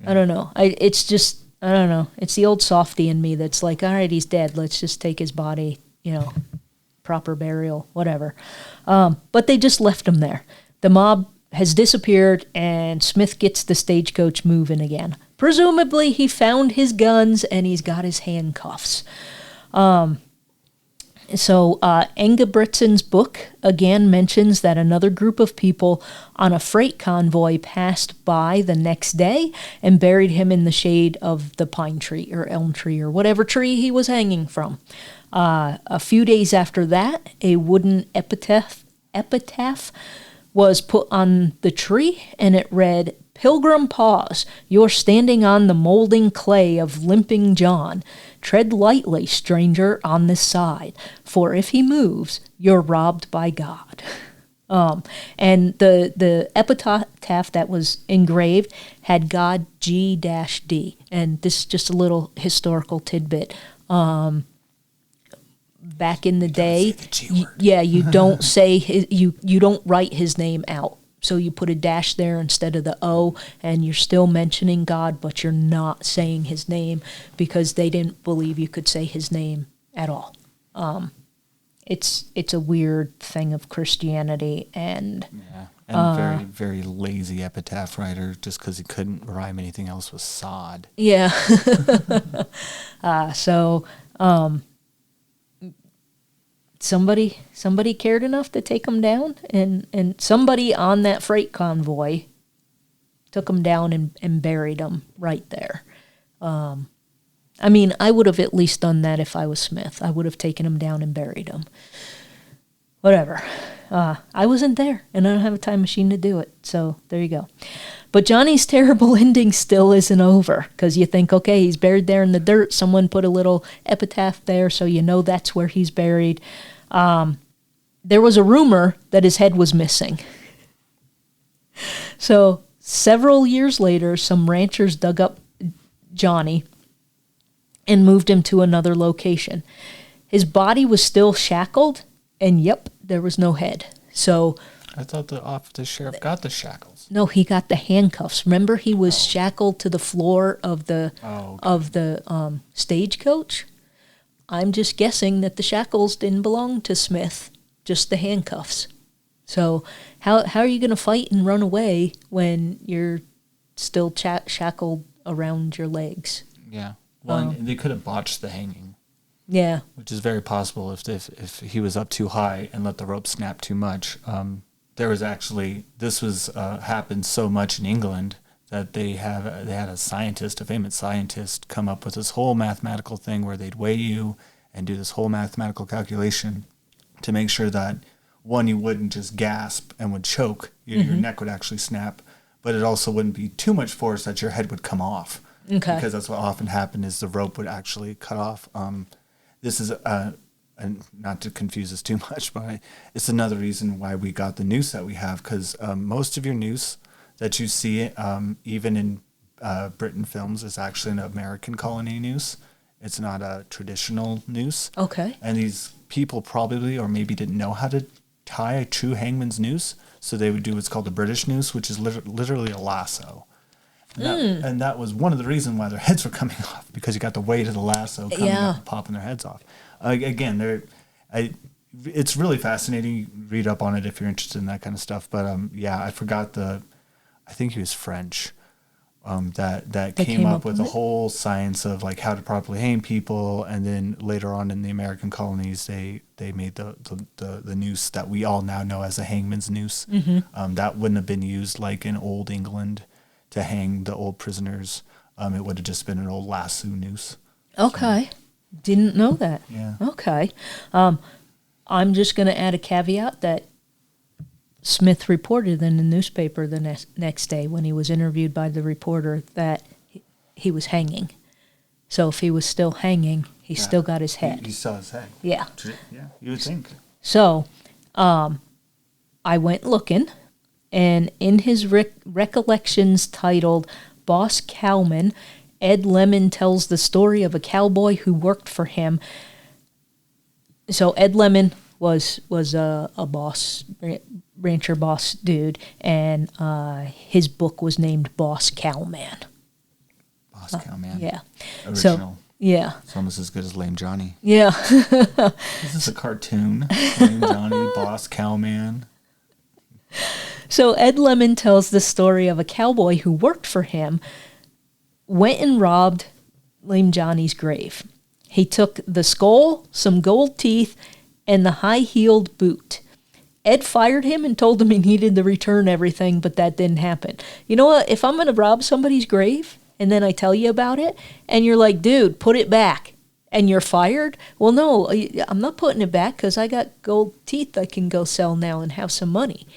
I don't know. It's just, I don't know. It's the old softy in me that's like, all right, he's dead. Let's just take his body, proper burial, whatever. But they just left him there. The mob has disappeared, and Smith gets the stagecoach moving again. Presumably, he found his guns, and he's got his handcuffs. So Engebretsen's book again mentions that another group of people on a freight convoy passed by the next day and buried him in the shade of the pine tree or elm tree or whatever tree he was hanging from. A few days after that, a wooden epitaph was put on the tree, and it read, "Pilgrim, pause. You're standing on the molding clay of limping John. Tread lightly, stranger, on this side, for if he moves, you're robbed by God." And the epitaph that was engraved had God G-D. And this is just a little historical tidbit. Back in the day, you don't say you don't write his name out. So you put a dash there instead of the O, and you're still mentioning God, but you're not saying his name because they didn't believe you could say his name at all. It's a weird thing of Christianity, and very, very lazy epitaph writer just because he couldn't rhyme anything else with sod. Yeah. Somebody cared enough to take him down, and somebody on that freight convoy took him down and buried him right there. I mean, I would have at least done that if I was Smith. I would have taken him down and buried him. Whatever. I wasn't there, and I don't have a time machine to do it, so there you go. But Johnny's terrible ending still isn't over, because you think, okay, he's buried there in the dirt. Someone put a little epitaph there, so you know that's where he's buried. There was a rumor that his head was missing. So several years later, some ranchers dug up Johnny and moved him to another location. His body was still shackled, and yep, there was no head. So I thought the sheriff got the shackles. No, he got the handcuffs. Remember, he was shackled to the floor of the stagecoach. I'm just guessing that the shackles didn't belong to Smith, just the handcuffs. So how are you going to fight and run away when you're still shackled around your legs. Yeah. Well, they could have botched the hanging. Yeah. Which is very possible if he was up too high and let the rope snap too much. There was actually, this was happened so much in England that they had a famous scientist, come up with this whole mathematical thing where they'd weigh you and do this whole mathematical calculation to make sure that, one, you wouldn't just gasp and would choke, your neck would actually snap, but it also wouldn't be too much force that your head would come off. Okay. Because that's what often happened, is the rope would actually cut off. This is, and not to confuse us too much, but it's another reason why we got the noose that we have, because most of your noose that you see, even in Britain films, is actually an American colony noose. It's not a traditional noose. Okay. And these people probably or maybe didn't know how to tie a true hangman's noose, so they would do what's called a British noose, which is literally a lasso. And that was one of the reasons why their heads were coming off, because you got the weight of the lasso coming up and popping their heads off. Again, it's really fascinating. You read up on it if you're interested in that kind of stuff. But I forgot I think he was French, that came up with a whole science of like how to properly hang people. And then later on in the American colonies, they made the noose that we all now know as a hangman's noose. That wouldn't have been used like in old England to hang the old prisoners. It would have just been an old lasso noose. Okay. So. Didn't know that. Yeah. Okay. I'm just going to add a caveat that Smith reported in the newspaper the next day when he was interviewed by the reporter that he was hanging. So if he was still hanging, he still got his head. He saw his head. Yeah. Yeah, you would think. So I went looking, and in his recollections titled Boss Cowman, Ed Lemon tells the story of a cowboy who worked for him. So Ed Lemon was a boss, rancher boss dude, and his book was named Boss Cowman. Boss Cowman. Yeah. Original. So, yeah. It's almost as good as Lame Johnny. Yeah. This is a cartoon. Lame Johnny, Boss Cowman. So Ed Lemon tells the story of a cowboy who worked for him, went and robbed Lame Johnny's grave. He took the skull, some gold teeth, and the high-heeled boot. Ed fired him and told him he needed to return everything, but that didn't happen. You know what? If I'm going to rob somebody's grave, and then I tell you about it, and you're like, dude, put it back, and you're fired, well, no, I'm not putting it back because I got gold teeth I can go sell now and have some money.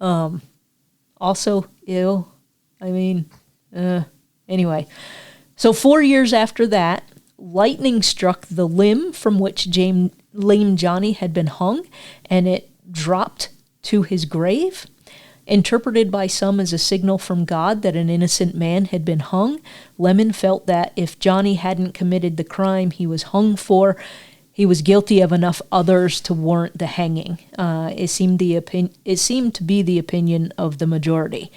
Also, anyway. So 4 years after that, lightning struck the limb from which Lame Johnny had been hung, and it dropped to his grave. Interpreted by some as a signal from God that an innocent man had been hung, Lemon felt that if Johnny hadn't committed the crime he was hung for, he was guilty of enough others to warrant the hanging. It seemed to be the opinion of the majority.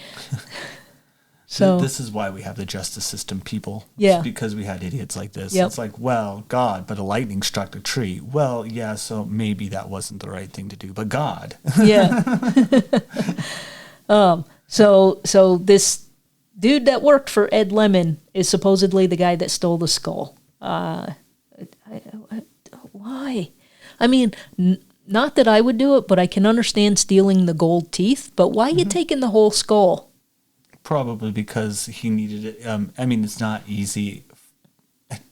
So this is why we have the justice system, people. Yeah. It's because we had idiots like this. Yep. It's like, well, God, but a lightning struck a tree. Well, yeah, so maybe that wasn't the right thing to do, but God. Yeah. So this dude that worked for Ed Lemon is supposedly the guy that stole the skull. Why? I mean, not that I would do it, but I can understand stealing the gold teeth. But why are you taking the whole skull? Probably because he needed it. It's not easy.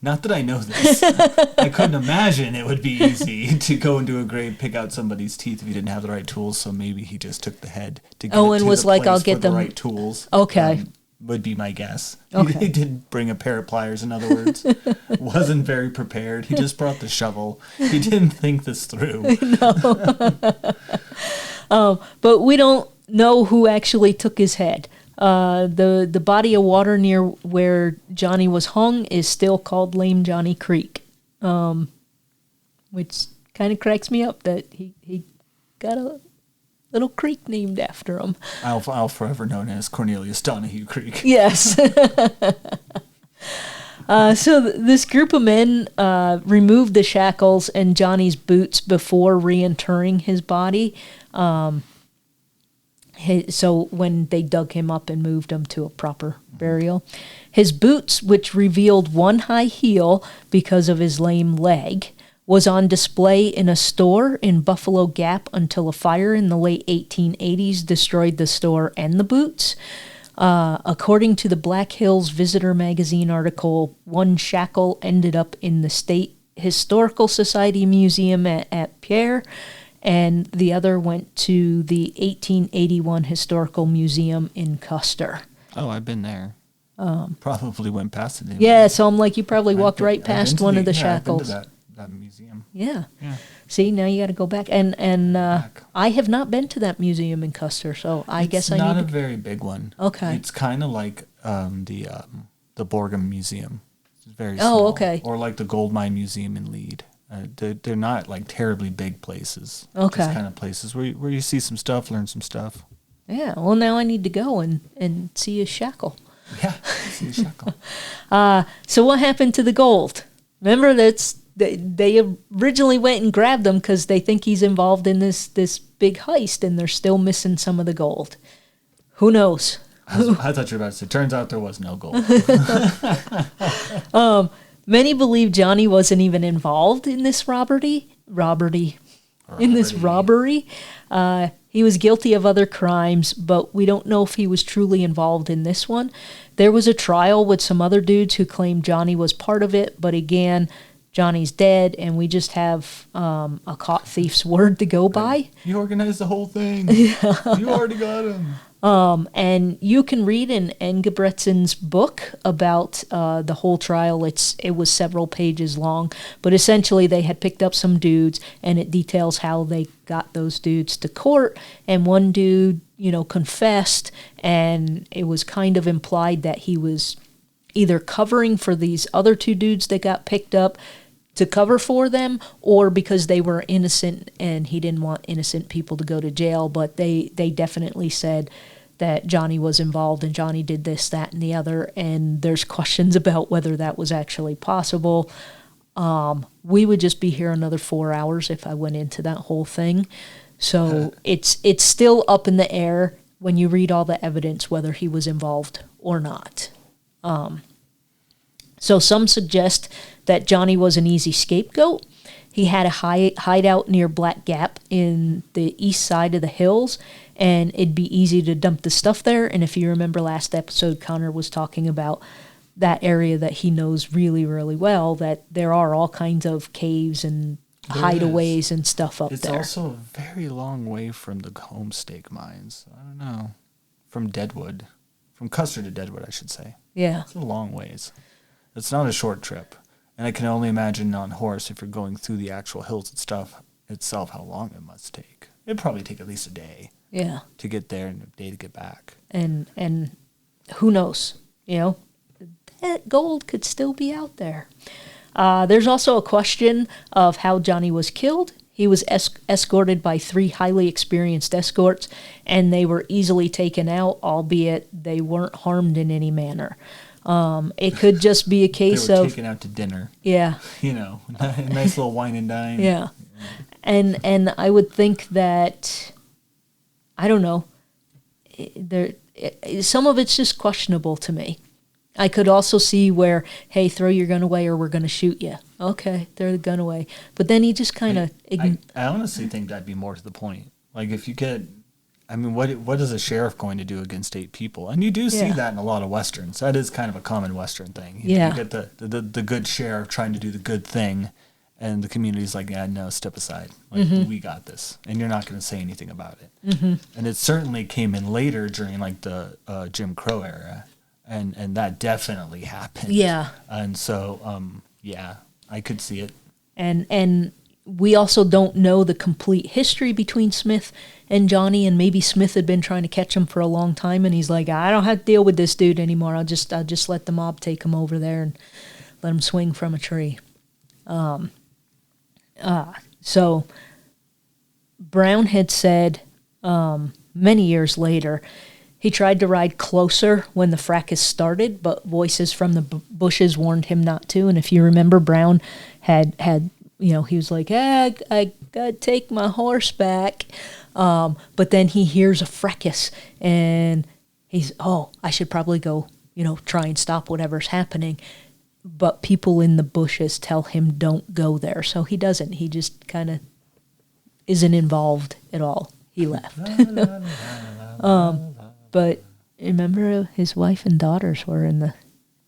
Not that I know this. I couldn't imagine it would be easy to go into a grave, pick out somebody's teeth if he didn't have the right tools. So maybe he just took the head to get and was like, "I'll get the them right tools." Okay, would be my guess. Okay. He didn't bring a pair of pliers. In other words, wasn't very prepared. He just brought the shovel. He didn't think this through. No. But we don't know who actually took his head. The body of water near where Johnny was hung is still called Lame Johnny Creek, which kind of cracks me up that he got a little creek named after him. I'll forever known as Cornelius Donahue Creek. Yes. So this group of men removed the shackles and Johnny's boots before reinterring his body. So when they dug him up and moved him to a proper burial. His boots, which revealed one high heel because of his lame leg, was on display in a store in Buffalo Gap until a fire in the late 1880s destroyed the store and the boots. According to the Black Hills Visitor magazine article, one shackle ended up in the State Historical Society Museum at Pierre, and the other went to the 1881 Historical Museum in Custer. Oh, I've been there. Probably went past it. Yeah, so I'm like, you probably walked right past one of the shackles. I've been to that museum. Yeah. See, now you got to go back, and I have not been to that museum in Custer, so I guess I need to. It's not a very big one. Okay. It's kind of like the Borgum Museum. It's very small. Oh, okay. Or like the Gold Mine Museum in Lead. They're not like terribly big places. Okay. Just kind of places where you see some stuff, learn some stuff. Yeah. Well, now I need to go and see a shackle. Yeah, see a shackle. So what happened to the gold? Remember, they originally went and grabbed them because they think he's involved in this big heist, and they're still missing some of the gold. Who knows? I thought you were about to say, turns out there was no gold. Many believe Johnny wasn't even involved in this robbery. He was guilty of other crimes, but we don't know if he was truly involved in this one. There was a trial with some other dudes who claimed Johnny was part of it, but again, Johnny's dead, and we just have a caught thief's word to go by. You organized the whole thing. You already got him. And you can read in Engebretsen's book about the whole trial. It was several pages long, but essentially they had picked up some dudes, and it details how they got those dudes to court. And one dude, confessed, and it was kind of implied that he was either covering for these other two dudes that got picked up to cover for them, or because they were innocent and he didn't want innocent people to go to jail. But they definitely said that Johnny was involved and Johnny did this, that, and the other, and there's questions about whether that was actually possible. We would just be here another 4 hours if I went into that whole thing. So it's still up in the air when you read all the evidence whether he was involved or not. So some suggest that Johnny was an easy scapegoat. He had a hideout near Black Gap in the east side of the hills, and it'd be easy to dump the stuff there. And if you remember last episode, Connor was talking about that area that he knows really, really well, that there are all kinds of caves and hideaways and stuff up there. It's also a very long way from the Homestake mines. I don't know. From Custer to Deadwood, I should say. Yeah. It's a long ways. It's not a short trip. And I can only imagine on horse, if you're going through the actual hills and stuff itself, how long it must take. It'd probably take at least a day. Yeah. To get there and a day to get back. And who knows? That gold could still be out there. There's also a question of how Johnny was killed. He was escorted by 3 highly experienced escorts, and they were easily taken out, albeit they weren't harmed in any manner. It could just be a case they were of taken out to dinner. Yeah. A nice little wine and dine. Yeah. And I would think that, I don't know, some of it's just questionable to me. I could also see where, hey, throw your gun away or we're going to shoot you. Okay, throw the gun away. But then he just kind of... I honestly think that'd be more to the point. Like, if you get... what is a sheriff going to do against 8 people? And you do see that in a lot of Westerns. That is kind of a common Western thing. You get the good sheriff trying to do the good thing, and the community's like, yeah, no, step aside. Like, we got this. And you're not going to say anything about it. Mm-hmm. And it certainly came in later during, like, the Jim Crow era. And that definitely happened. Yeah. And so, I could see it. And we also don't know the complete history between Smith and Johnny, and maybe Smith had been trying to catch him for a long time, and he's like, I don't have to deal with this dude anymore. I'll just let the mob take him over there and let him swing from a tree. So Brown had said many years later, he tried to ride closer when the fracas started, but voices from the bushes warned him not to. And if you remember, Brown had he was like, I gotta take my horse back. But then he hears a fracas, and he's, I should probably go try and stop whatever's happening. But people in the bushes tell him don't go there. So he doesn't. He just kind of isn't involved at all. He left. But remember, his wife and daughters were in the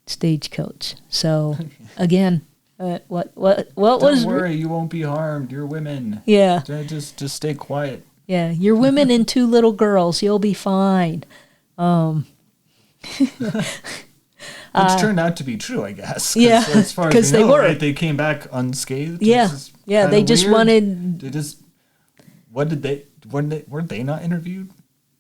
stagecoach. So again, what Don't was? Don't worry, you won't be harmed. You're women. Yeah. Just stay quiet. Yeah, you're women and 2 little girls. You'll be fine. Which turned out to be true, I guess. Yeah, as far as we know, right, they came back unscathed. Yeah, they just weird. wanted. Weren't they not interviewed?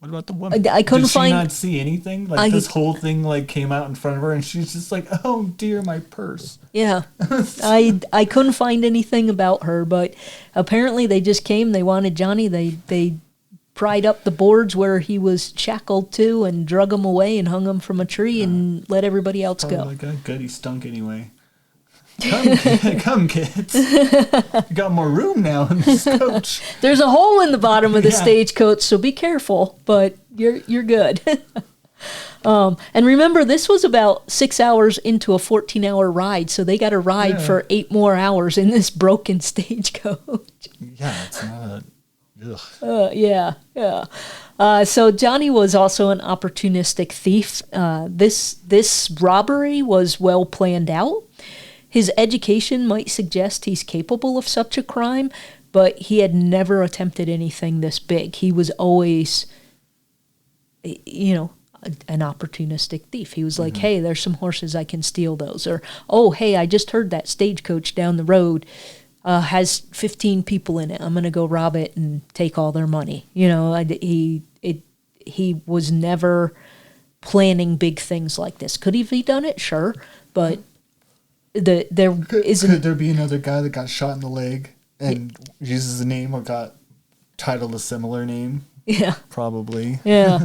What about the woman? I couldn't Did she find. not see anything? This whole thing came out in front of her, and she's just like, "Oh dear, my purse." Yeah, I couldn't find anything about her, but apparently they just came. They wanted Johnny. They pried up the boards where he was shackled to and drug him away and hung him from a tree and let everybody else go. Like, oh, good, he stunk anyway. Come, kids. You got more room now in this coach. There's a hole in the bottom of the stagecoach, so be careful, but you're good. And remember, this was about 6 hours into a 14-hour ride, so they got a ride for 8 more hours in this broken stagecoach. Yeah, it's not a... Yeah. So Johnny was also an opportunistic thief. This robbery was well planned out. His education might suggest he's capable of such a crime, but he had never attempted anything this big. He was always, an opportunistic thief. He was like, hey, there's some horses, I can steal those. Or, oh, hey, I just heard that stagecoach down the road has 15 people in it. I'm going to go rob it and take all their money. He was never planning big things like this. Could he have done it? Sure. But could there be another guy that got shot in the leg and uses the name or got titled a similar name? Yeah. Probably. Yeah.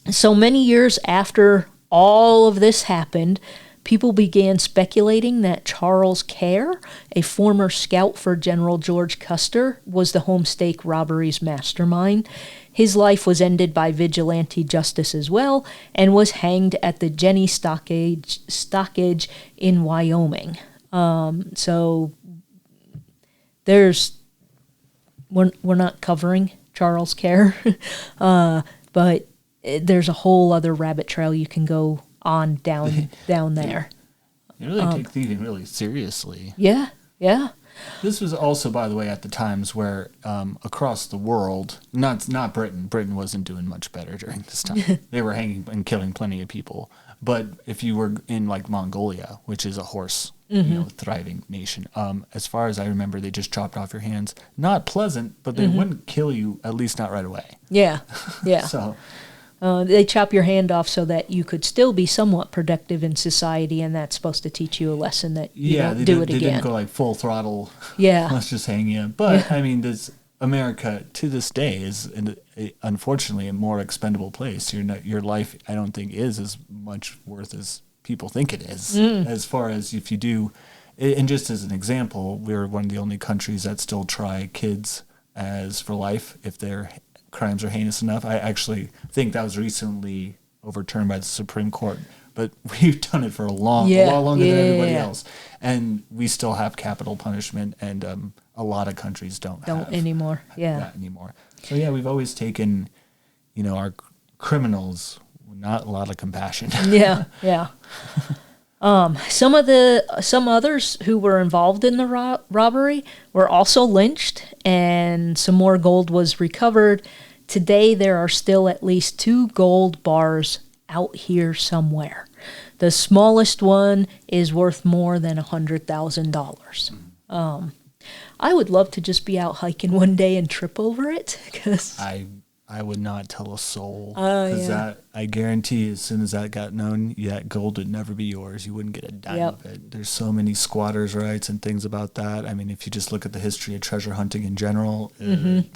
So many years after all of this happened, people began speculating that Charles Kerr, a former scout for General George Custer, was the Homestake robbery's mastermind. His life was ended by vigilante justice as well, and was hanged at the Jenny Stockage in Wyoming. So we're not covering Charles Kerr, but there's a whole other rabbit trail you can go on down there. You really take thieving really seriously. Yeah. This was also, by the way, at the times where across the world, not Britain. Britain wasn't doing much better during this time. They were hanging and killing plenty of people. But if you were in Mongolia, which is a horse, thriving nation, as far as I remember, they just chopped off your hands. Not pleasant, but they wouldn't kill you, at least not right away. Yeah. So. They chop your hand off so that you could still be somewhat productive in society, and that's supposed to teach you a lesson that you don't do it again. They didn't go full throttle. Yeah. Let's just hang you. But, I mean, America, to this day, is, unfortunately, a more expendable place. Your life, I don't think, is as much worth as people think it is. As far as if you do, and just as an example, we're one of the only countries that still try kids as for life if they're crimes are heinous enough. I actually think that was recently overturned by the Supreme Court, but we've done it for a lot longer than everybody else, and we still have capital punishment, and a lot of countries don't have anymore. That anymore. So we've always taken, our criminals, not a lot of compassion. Yeah. Some others who were involved in the robbery were also lynched, and some more gold was recovered. Today, there are still at least 2 gold bars out here somewhere. The smallest one is worth more than $100,000. I would love to just be out hiking one day and trip over it, because I would not tell a soul, because I guarantee as soon as that got known, that gold would never be yours. You wouldn't get a dime of it. There's so many squatters' rights and things about that. I mean, if you just look at the history of treasure hunting in general, it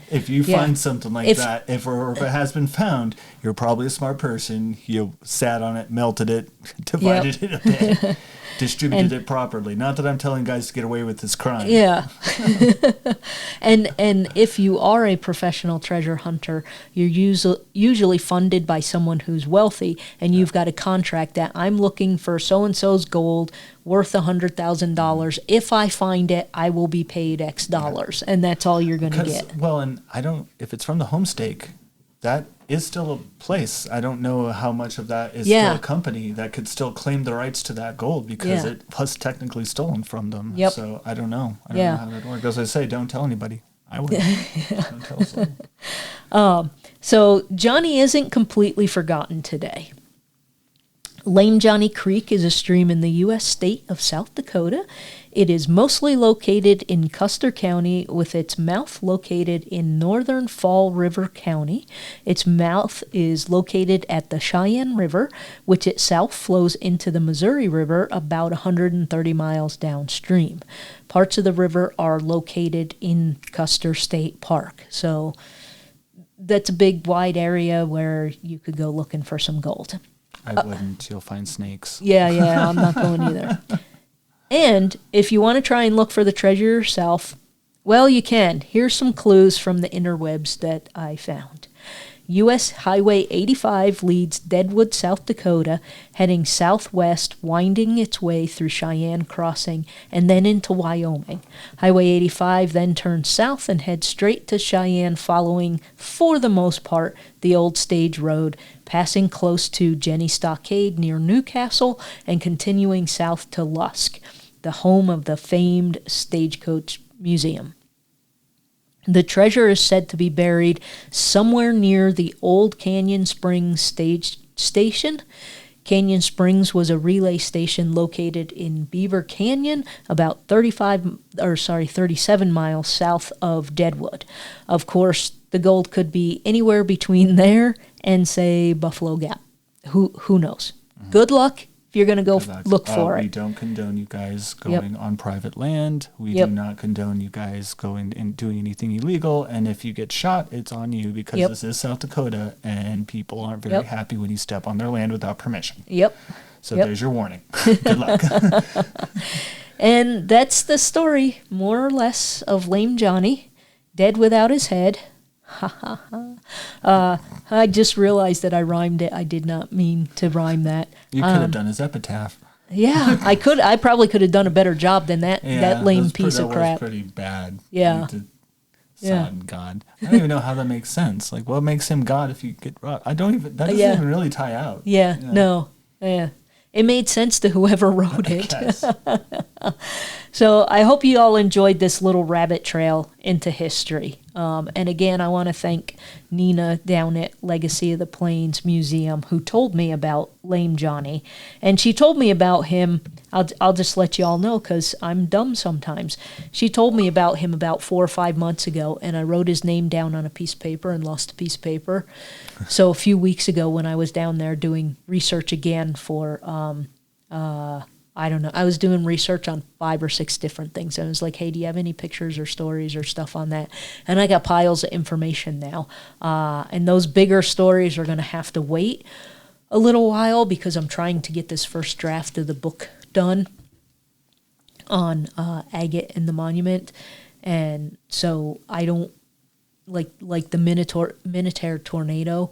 If you find something like that, if it has been found, you're probably a smart person. You sat on it, melted it, divided it a bit, distributed it properly. Not that I'm telling guys to get away with this crime. Yeah. and if you are a professional treasure hunter, you're usually funded by someone who's wealthy, and you've got a contract that I'm looking for so-and-so's gold worth $100,000. If I find it, I will be paid X dollars, and that's all you're going to get. Well, and if it's from the homestake, that is still a place. I don't know how much of that is still a company that could still claim the rights to that gold because it was technically stolen from them. Yep. So I don't know. I don't know how that works. As I say, don't tell anybody. I wouldn't. Don't tell someone. So Johnny isn't completely forgotten today. Lame Johnny Creek is a stream in the U.S. state of South Dakota. It is mostly located in Custer County, with its mouth located in northern Fall River County. Its mouth is located at the Cheyenne River, which itself flows into the Missouri River about 130 miles downstream. Parts of the river are located in Custer State Park. So that's a big, wide area where you could go looking for some gold. I wouldn't. You'll find snakes. Yeah, I'm not going either. And if you want to try and look for the treasure yourself, well, you can. Here's some clues from the interwebs that I found. U.S. Highway 85 leads Deadwood, South Dakota, heading southwest, winding its way through Cheyenne Crossing and then into Wyoming. Highway 85 then turns south and heads straight to Cheyenne, following, for the most part, the old stage road, passing close to Jenny Stockade near Newcastle and continuing south to Lusk, the home of the famed Stagecoach Museum. The treasure is said to be buried somewhere near the old Canyon Springs station. Canyon Springs was a relay station located in Beaver Canyon, about 37 miles south of Deadwood. Of course, the gold could be anywhere between there and, say, Buffalo Gap. Who knows? Mm-hmm. Good luck if you're going to go look for it. We don't condone you guys going on private land. We do not condone you guys going and doing anything illegal. And if you get shot, it's on you, because this is South Dakota and people aren't very happy when you step on their land without permission. So there's your warning. Good luck. And that's the story, more or less, of Lame Johnny, dead without his head. I just realized that I rhymed it. I did not mean to rhyme that. You could have done his epitaph. Yeah, I could. I probably could have done a better job than that lame piece of crap. That was pretty bad. Yeah. God. I don't even know how that makes sense. Like, what makes him God if you get robbed? That doesn't even really tie out. No. It made sense to whoever wrote it. So I hope you all enjoyed this little rabbit trail into history. And again, I want to thank Nina down at Legacy of the Plains Museum, who told me about Lame Johnny. And she told me about him, I'll just let you all know because I'm dumb sometimes. She told me about him about 4 or 5 months ago, and I wrote his name down on a piece of paper and lost a piece of paper. So a few weeks ago when I was down there doing research again for, I don't know, I was doing research on 5 or 6 different things. And I was like, hey, do you have any pictures or stories or stuff on that? And I got piles of information now. And those bigger stories are going to have to wait a little while because I'm trying to get this first draft of the book done on Agate and the Monument. And so I don't, like the Minotaur tornado,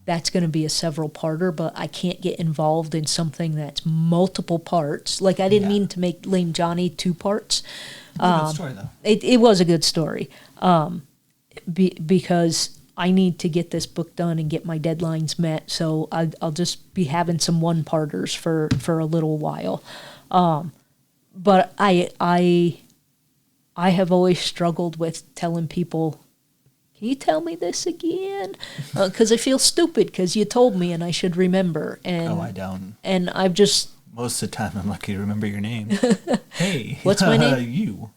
that's going to be a several-parter, but I can't get involved in something that's multiple parts. Like, I didn't mean to make Lame Johnny 2 parts. It's a good story, though. It was a good story because I need to get this book done and get my deadlines met, so I'll just be having some one-parters for a little while. But I have always struggled with telling people, can you tell me this again? Because I feel stupid because you told me and I should remember. And, I don't. And I've just... Most of the time I'm lucky to remember your name. Hey. What's my name? You.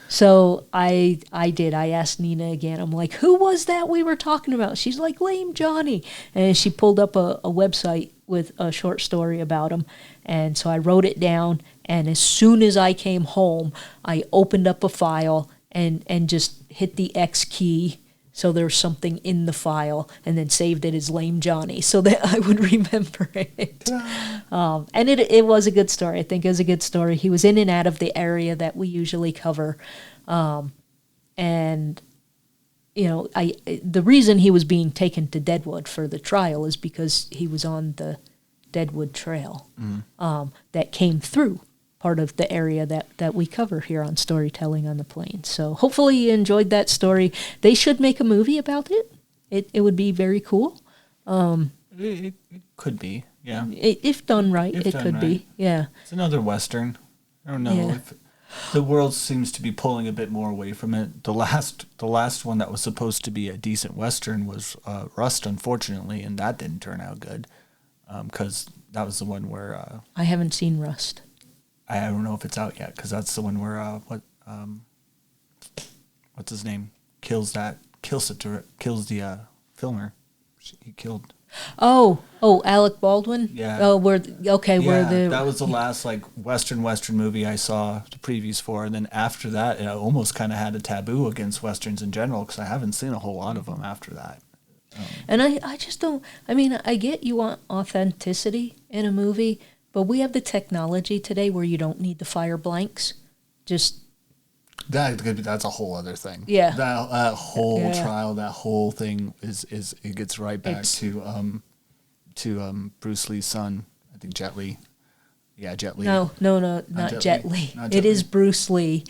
So I did. I asked Nina again. I'm like, who was that we were talking about? She's like, Lame Johnny. And she pulled up a website with a short story about him. And so I wrote it down. And as soon as I came home, I opened up a file and just hit the X key so there's something in the file, and then saved it as Lame Johnny so that I would remember it. And it was a good story. I think it was a good story. He was in and out of the area that we usually cover. And, you know, the reason he was being taken to Deadwood for the trial is because he was on the Deadwood Trail that came through part of the area that we cover here on Storytelling on the Plains. So hopefully you enjoyed that story. They should make a movie about it. It would be very cool. It could be, yeah. If done right, it could be, yeah. It's another Western. I don't know if the world seems to be pulling a bit more away from it. The last one that was supposed to be a decent Western was Rust, unfortunately, and that didn't turn out good because that was the one where... I haven't seen Rust. I don't know if it's out yet because that's the one where what's his name kills the filmer. He killed. Oh, Alec Baldwin. Yeah. Oh, where that was the last like Western movie I saw the previews for, and then after that, it almost kind of had a taboo against Westerns in general because I haven't seen a whole lot of them after that. And I just don't. I mean, I get you want authenticity in a movie. But we have the technology today where you don't need the fire blanks. Just that's a whole other thing. Yeah, that whole trial, that whole thing is it gets right back to Bruce Lee's son. I think Jet Li. Yeah, Jet Li. No, not Jet Li. It is Bruce Lee.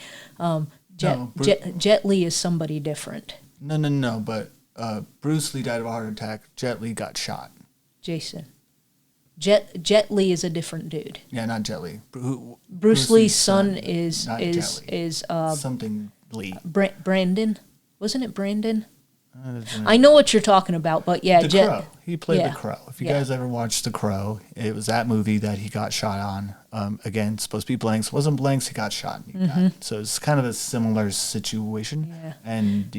Jet Li is somebody different. No. But Bruce Lee died of a heart attack. Jet Li got shot. Jason. Jet Li is a different dude. Yeah, not Jet Li. Bruce Lee's son is something Lee. Brandon, wasn't it Brandon? I know what you're talking about, but yeah, the Crow. He played the Crow. If you guys ever watched The Crow, it was that movie that he got shot on. Again, it's supposed to be blanks. It wasn't blanks. He got shot. So it's kind of a similar situation. Yeah. And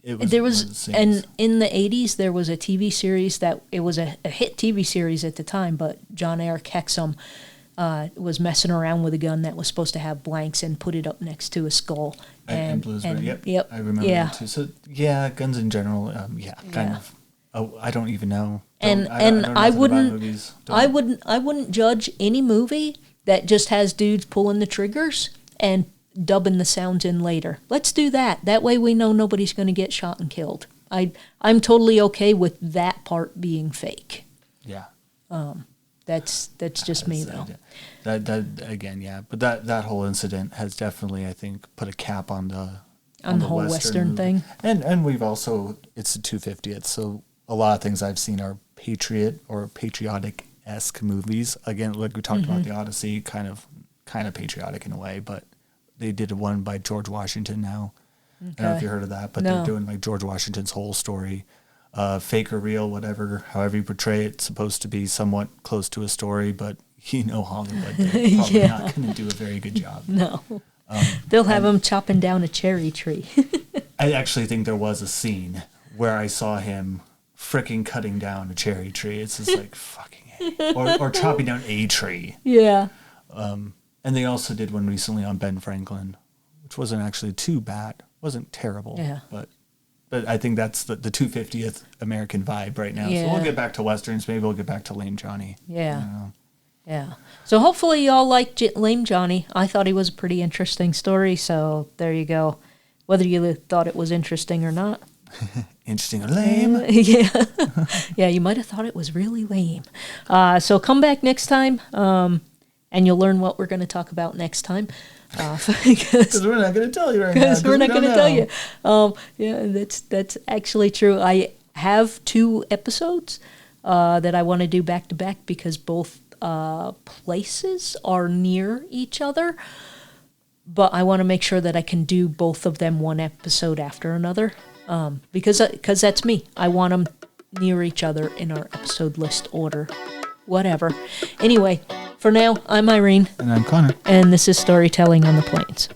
there was, and in the 80s, there was a TV series it was a hit TV series at the time, but John Eric Hexum was messing around with a gun that was supposed to have blanks and put it up next to a skull. And yep. I remember that too. So, guns in general, kind of. Oh, I don't even know. I wouldn't judge any movie that just has dudes pulling the triggers and dubbing the sounds in later. Let's do that. That way we know nobody's going to get shot and killed. I'm totally okay with that part being fake. Yeah. That's just me though. That again, yeah. But that whole incident has definitely, I think, put a cap on the whole Western thing. And we've also, it's the 250th, so a lot of things I've seen are patriotic-esque movies. Again, like we talked about the Odyssey, kind of patriotic in a way, but they did one by George Washington now. Okay. I don't know if you heard of that, but they're doing like George Washington's whole story, fake or real, whatever, however you portray it. It's supposed to be somewhat close to a story, but Hollywood, they're probably not going to do a very good job. No. They'll have him chopping down a cherry tree. I actually think there was a scene where I saw him freaking cutting down a cherry tree. It's just like, fucking A. Or chopping down a tree. Yeah. And they also did one recently on Ben Franklin, which wasn't actually too bad. Wasn't terrible. Yeah. But I think that's the 250th American vibe right now. Yeah. So we'll get back to Westerns. Maybe we'll get back to Lame Johnny. Yeah. Yeah. So hopefully y'all like Lame Johnny. I thought he was a pretty interesting story, so there you go. Whether you thought it was interesting or not. Interesting or lame. Yeah. Yeah, you might have thought it was really lame. So come back next time. And you'll learn what we're going to talk about next time. Because we're not going to tell you right now. Because we're not going to tell you. Yeah, that's actually true. I have 2 episodes that I want to do back to back because both places are near each other. But I want to make sure that I can do both of them one episode after another. Because that's me. I want them near each other in our episode list order. Whatever. Anyway. For now, I'm Irene. And I'm Connor. And this is Storytelling on the Plains.